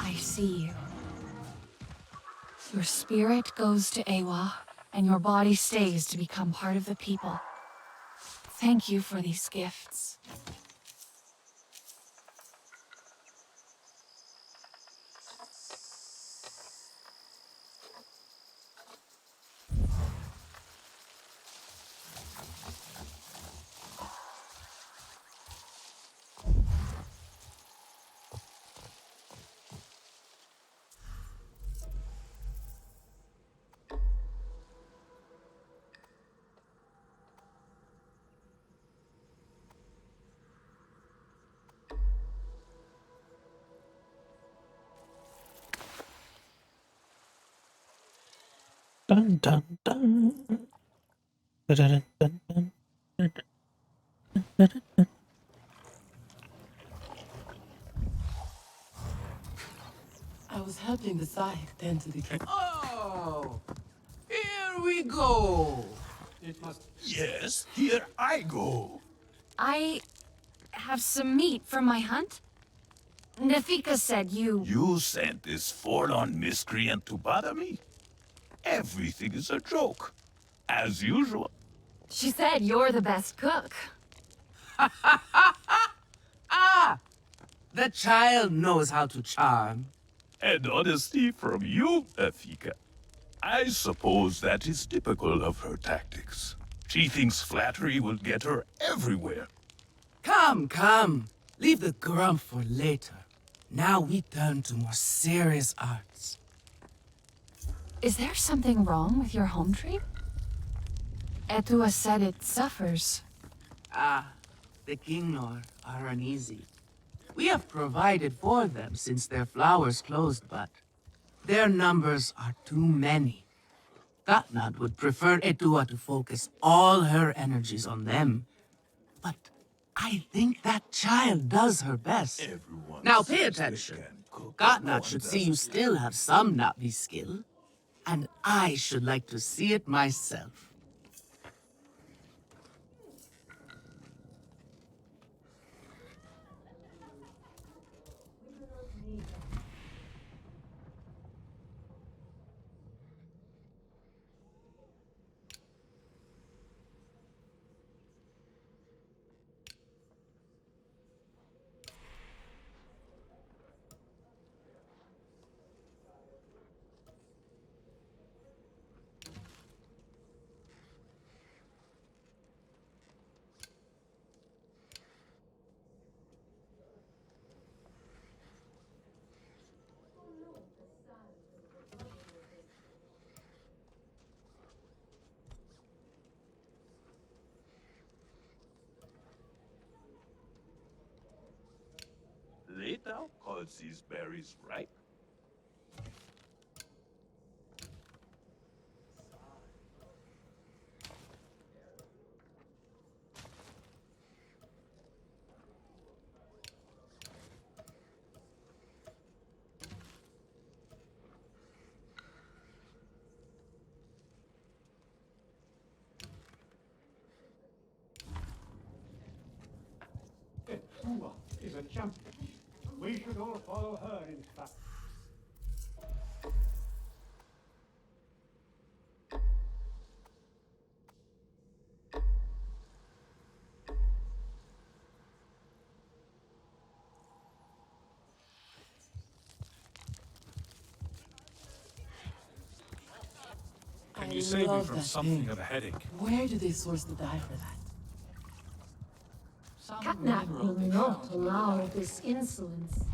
I see you. Your spirit goes to Awa, and your body stays to become part of the people. Thank you for these gifts. Dun dun dun. I was helping the scythe tend to the king. Oh, here we go. It must. Yes, here I go. I have some meat from my hunt. Nafika said you... You sent this forlorn miscreant to bother me? Everything is a joke, as usual. She said you're the best cook. Ah, the child knows how to charm. And honesty from you, Afika. I suppose that is typical of her tactics. She thinks flattery will get her everywhere. Come. Leave the grump for later. Now we turn to more serious arts. Is there something wrong with your home tree? Etua said it suffers. Ah, the Kingnor are uneasy. We have provided for them since their flowers closed, but their numbers are too many. Katnad would prefer Etua to focus all her energies on them. But I think that child does her best. Now pay attention. Katnad should see you still have some Navi skill. And I should like to see it myself. Later calls these berries ripe. Etua is a champion. We should all follow her, in fact. Can you save me from something of a headache? Where do they source the dye for that? Catnap will not allow this insolence.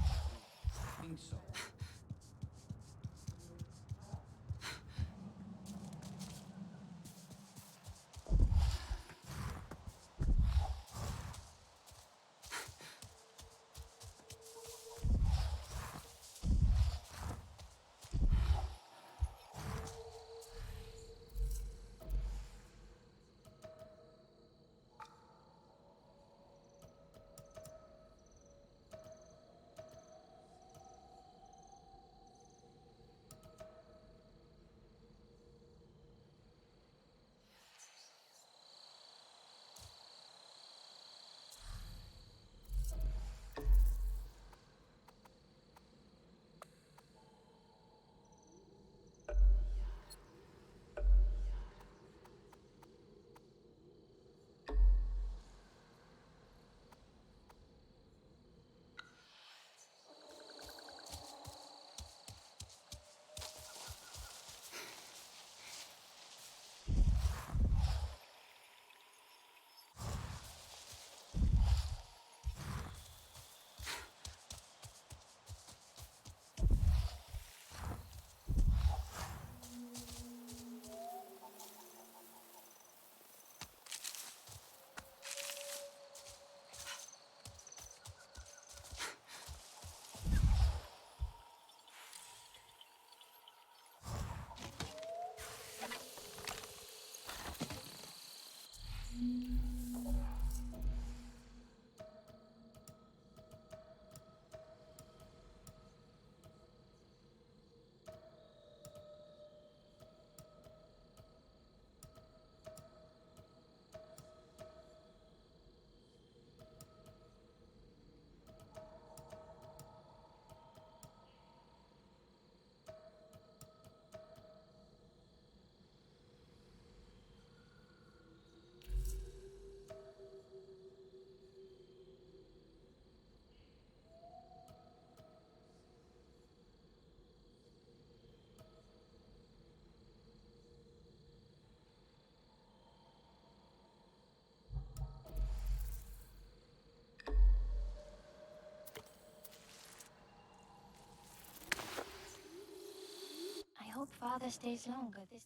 father stays longer this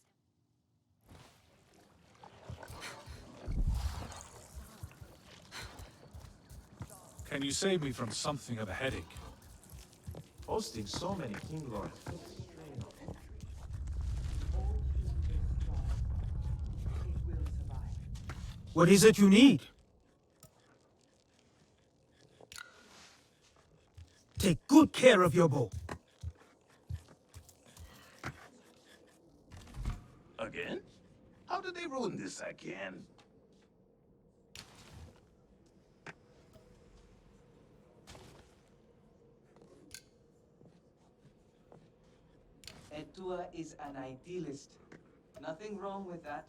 Can you save me from something of a headache? Hosting so many King Lords. What is it you need? Take good care of your bow. Again? How did they ruin this again? Etua is an idealist. Nothing wrong with that.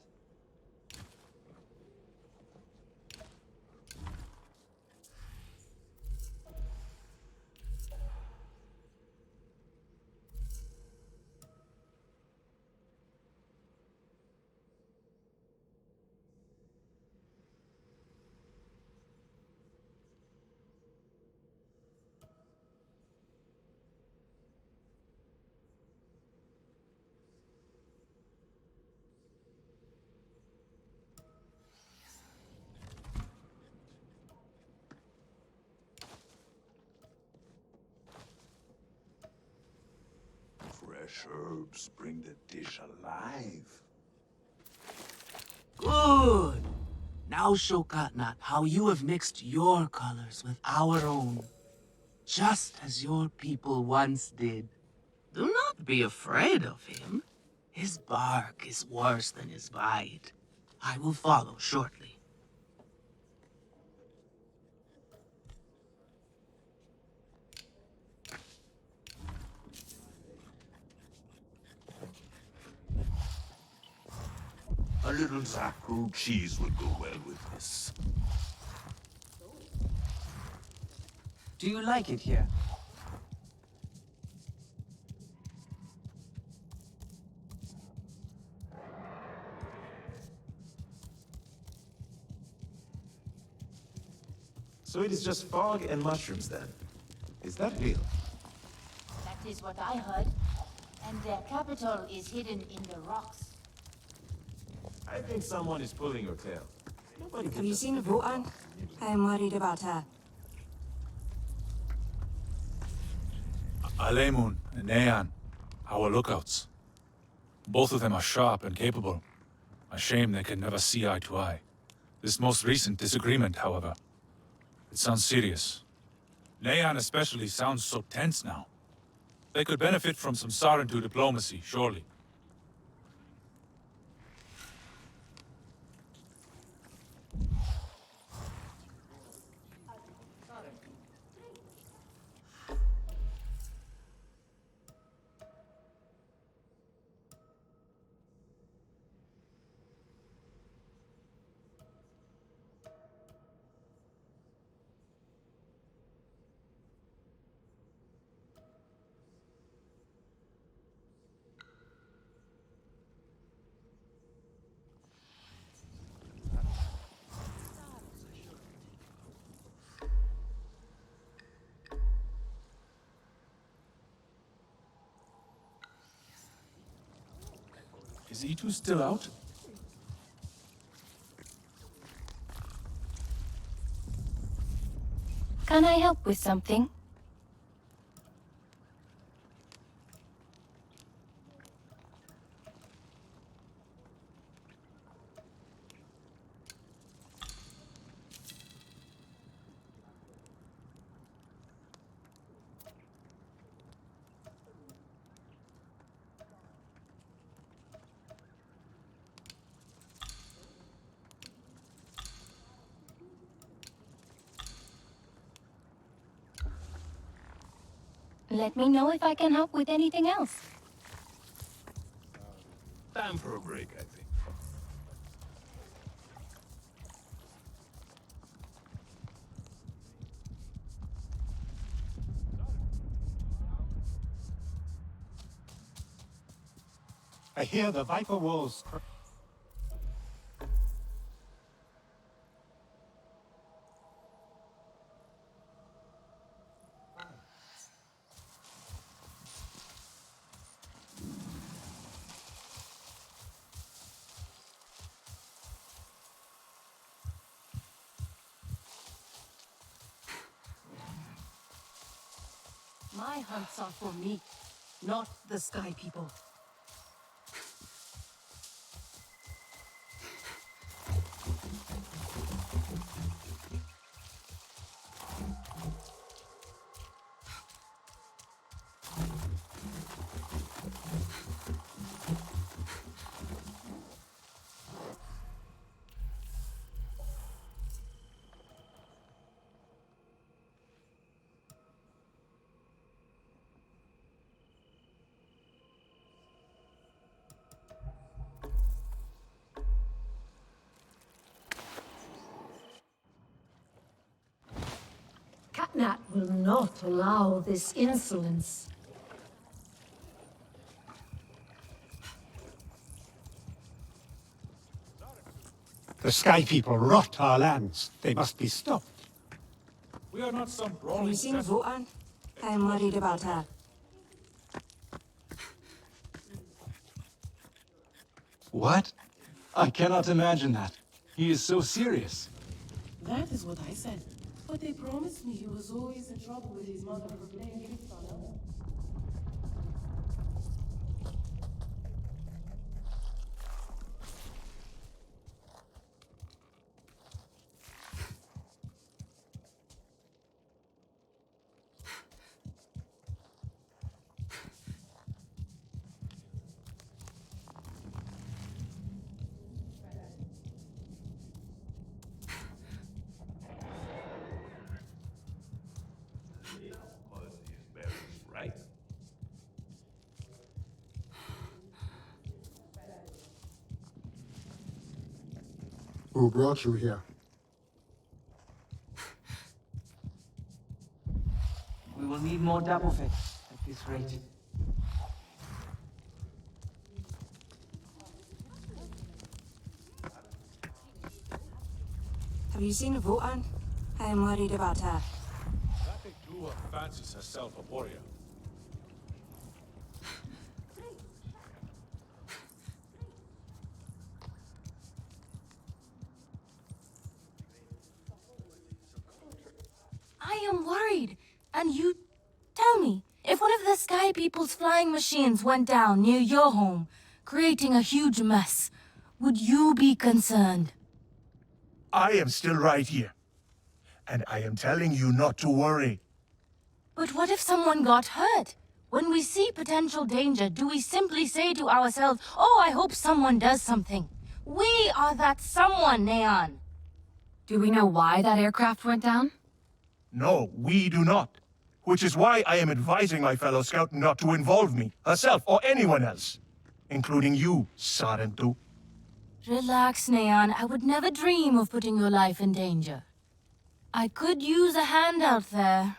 Fresh herbs bring the dish alive. Good! Now show Katnat how you have mixed your colors with our own, just as your people once did. Do not be afraid of him. His bark is worse than his bite. I will follow shortly. A little Zakru cheese would go well with this. Do you like it here? So it is just fog and mushrooms then. Is that real? That is what I heard. And their capital is hidden in the rocks. I think someone is pulling your tail. Have you seen Votan? I am worried about her. Alemun and Nean, our lookouts. Both of them are sharp and capable. A shame they can never see eye to eye. This most recent disagreement, however, it sounds serious. Nean especially sounds so tense now. They could benefit from some Sarentu diplomacy, surely. Is E2 still out? Can I help with something? Let me know if I can help with anything else. Time for a break, I think. I hear the Viper Wolves. My hunts are for me, not the Sky People. Catnat will not allow this insolence. The Sky People rot our lands. They must be stopped. We are not some Have brawling you seen cess- Votan? I'm worried about her. What? I cannot imagine that. He is so serious. That is what I said. But they promised me he was always in trouble with his mother for playing tricks on us. Right? Who brought you here? We will need more double fit at this rate. Have you seen Votan? I'm worried about her. That big Dua fancies herself a warrior. I am worried. And you tell me, if one of the Sky People's flying machines went down near your home, creating a huge mess, would you be concerned? I am still right here. And I am telling you not to worry. But what if someone got hurt? When we see potential danger, do we simply say to ourselves, oh, I hope someone does something? We are that someone, Neon. Do we know why that aircraft went down? No, we do not. Which is why I am advising my fellow scout not to involve me, herself, or anyone else. Including you, Sarentu. Relax, Neon. I would never dream of putting your life in danger. I could use a hand out there.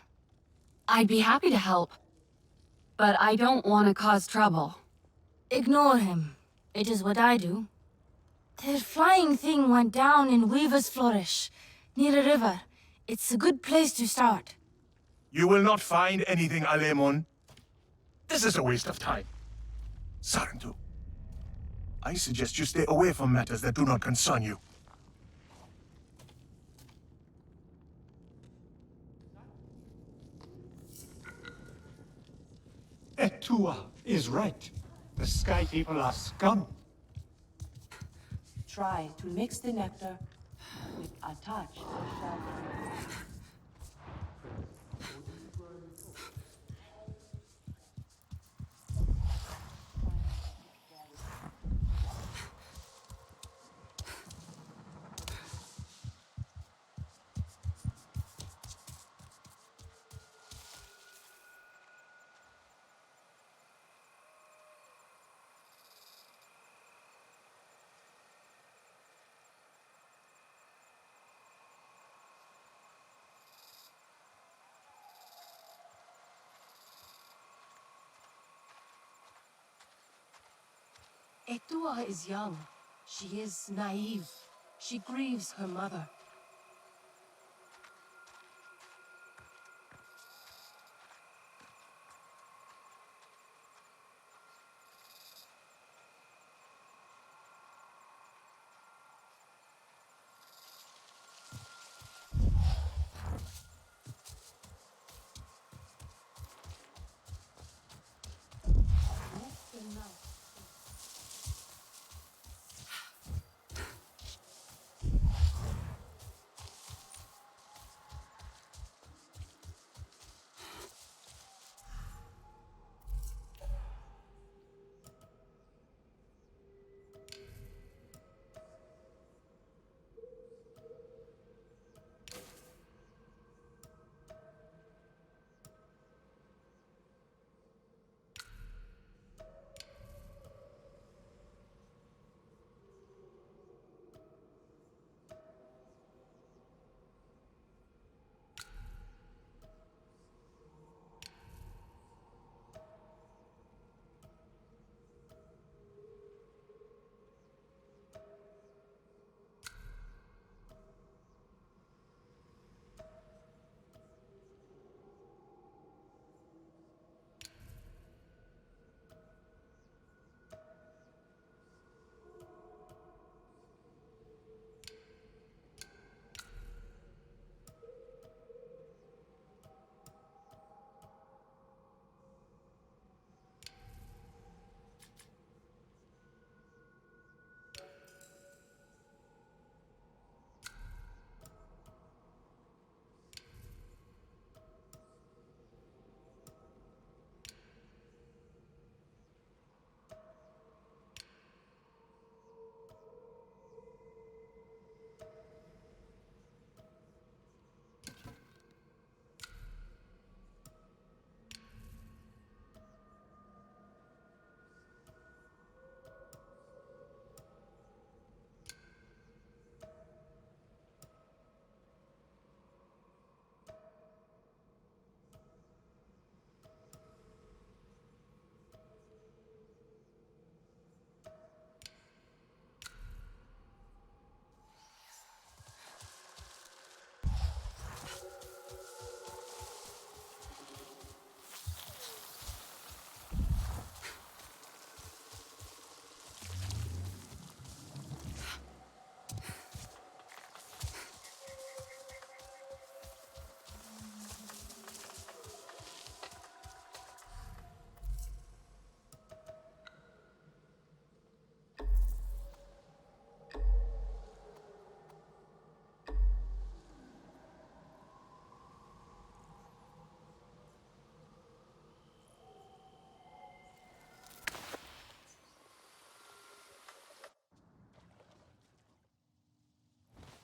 I'd be happy to help. But I don't want to cause trouble. Ignore him. It is what I do. The flying thing went down in Weaver's Flourish, near a river. It's a good place to start. You will not find anything, Alemon. This is a waste of time. Sarentu, I suggest you stay away from matters that do not concern you. Etua is right. The Sky People are scum. Try to mix the nectar with a touch of shadow. Etua is young. She is naive. She grieves her mother.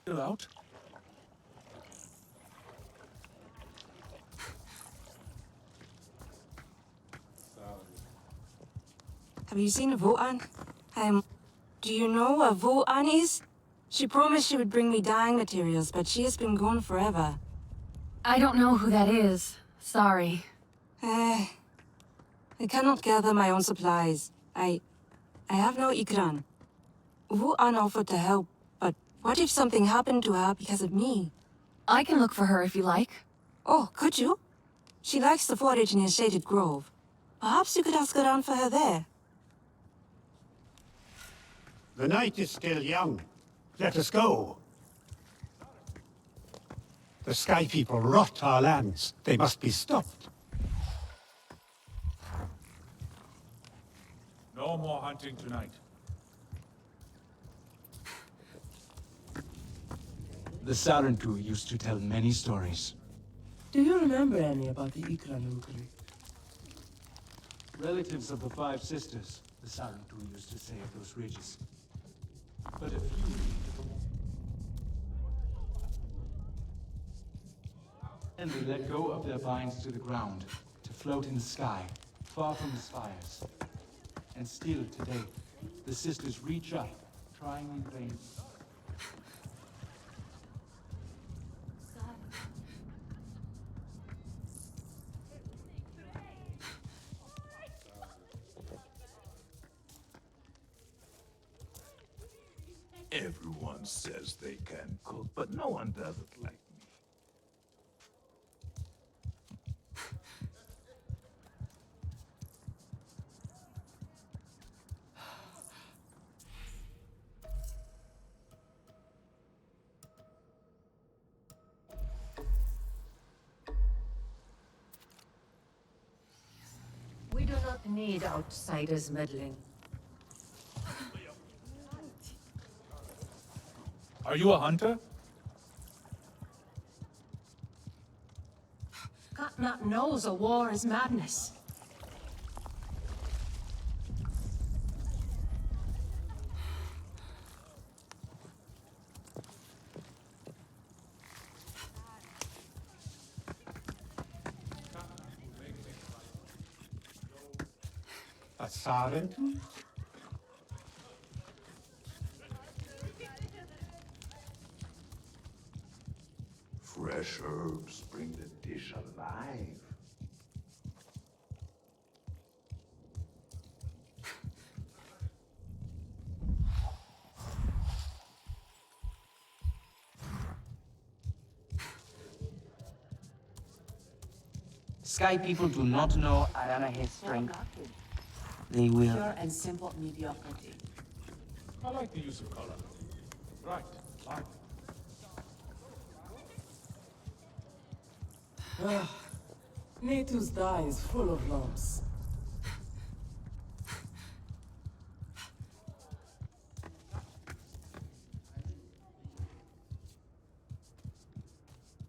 Still out? Have you seen Votan? Do you know what Votan is? She promised she would bring me dyeing materials, but she has been gone forever. I don't know who that is. Sorry. I cannot gather my own supplies. I have no ikran. Votan offered to help, but what if something happened to her because of me? I can look for her if you like. Oh, could you? She likes to forage in a shaded grove. Perhaps you could ask around for her there. The night is still young. Let us go. The Sky People rot our lands. They must be stopped. No more hunting tonight. The Sarentu used to tell many stories. Do you remember any about the Ikran Ugri? Relatives of the five sisters, the Sarentu used to say of those ridges. But a few... And they let go of their vines to the ground, to float in the sky, far from the spires. And still today, the sisters reach up, trying in vain. Everyone says they can cook, but no one does it like me. We do not need outsiders meddling. Are you a hunter? Katnat knows a war is madness. A Sarentu? Fresh herbs bring the dish alive. Sky People do not know Aranahe's strength. They will. Pure and simple mediocrity. I like the use of color. Right, fine. Natu's dye is full of lumps.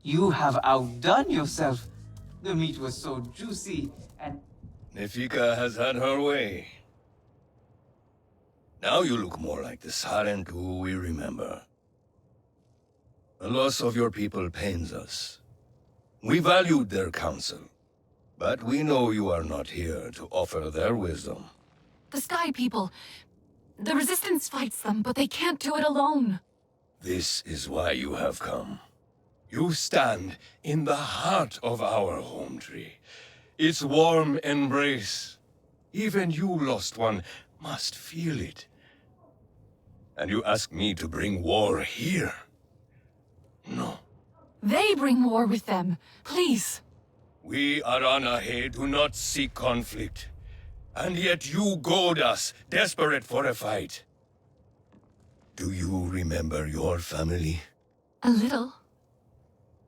You have outdone yourself. The meat was so juicy and... Nefika has had her way. Now you look more like the Sarentu we remember. The loss of your people pains us. We valued their counsel, but we know you are not here to offer their wisdom. The Sky People. The Resistance fights them, but they can't do it alone. This is why you have come. You stand in the heart of our home tree. Its warm embrace. Even you, lost one, must feel it. And you ask me to bring war here? No. They bring war with them. Please. We Aranahe do not seek conflict. And yet you goad us, desperate for a fight. Do you remember your family? A little.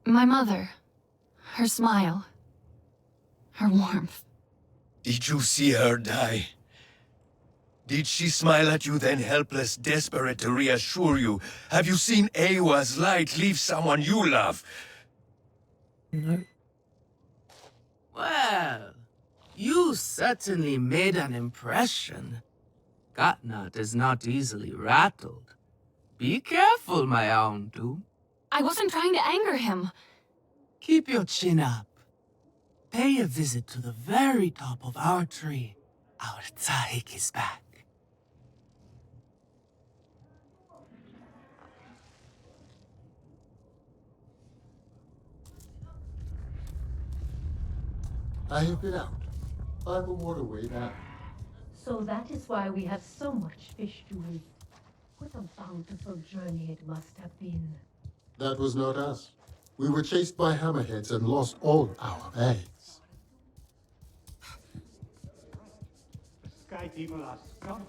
My mother. Her smile. Her warmth. Did you see her die? Did she smile at you then, helpless, desperate to reassure you? Have you seen Ewa's light leave someone you love? No. Well, you certainly made an impression. Katnat is not easily rattled. Be careful. muffle my own too. I wasn't trying to anger him. Keep your chin up. Pay a visit to the very top of our tree. Our Tsahik is back. I have been out. I'm a waterway now. So that is why we have so much fish to eat. What a bountiful journey it must have been. That was not us. We were chased by hammerheads and lost all our bags. The Sky People are scum.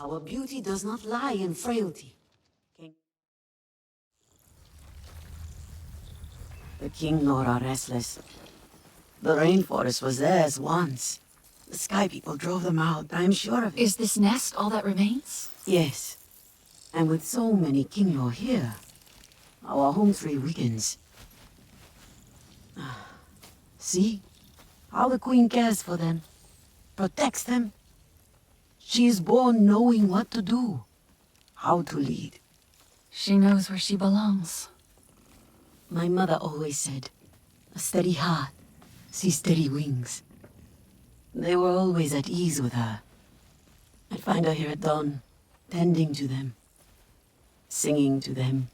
Our beauty does not lie in frailty. The King Lord are restless. The rainforest was theirs once. The Sky People drove them out, I'm sure of it. Is this nest all that remains? Yes. And with so many King Lord here, our home tree weakens. See? How the Queen cares for them. Protects them. She is born knowing what to do. How to lead. She knows where she belongs. My mother always said, a steady heart sees steady wings. They were always at ease with her. I'd find her here at dawn, tending to them, singing to them.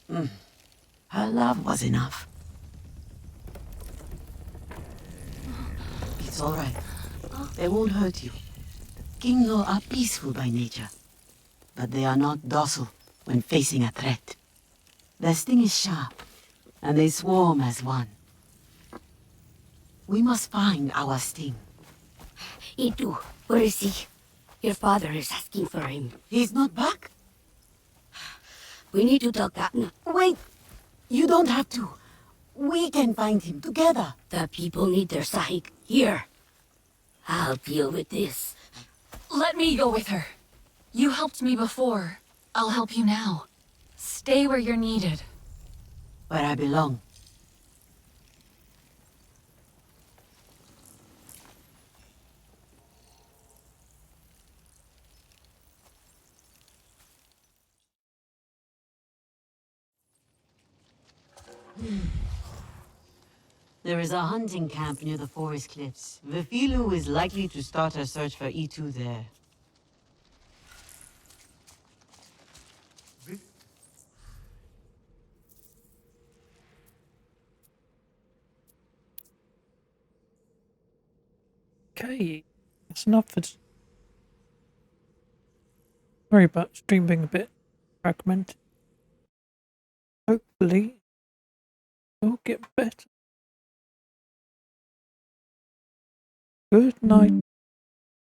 Her love was enough. It's all right. They won't hurt you. Kinglo are peaceful by nature, but they are not docile when facing a threat. Their sting is sharp, and they swarm as one. We must find our sting. Itu, where is he? Your father is asking for him. He's not back? We need to tell Katna. Wait! You don't have to. We can find him together. The people need their Sahik here. I'll deal with this. Let me go with her. You helped me before. I'll help you now. Stay where you're needed. Where I belong. There is a hunting camp near the forest cliffs. Vifilu is likely to start her search for E2 there. Okay, that's enough for. Sorry about stream being a bit fragmented. Hopefully, it'll get better. Good night.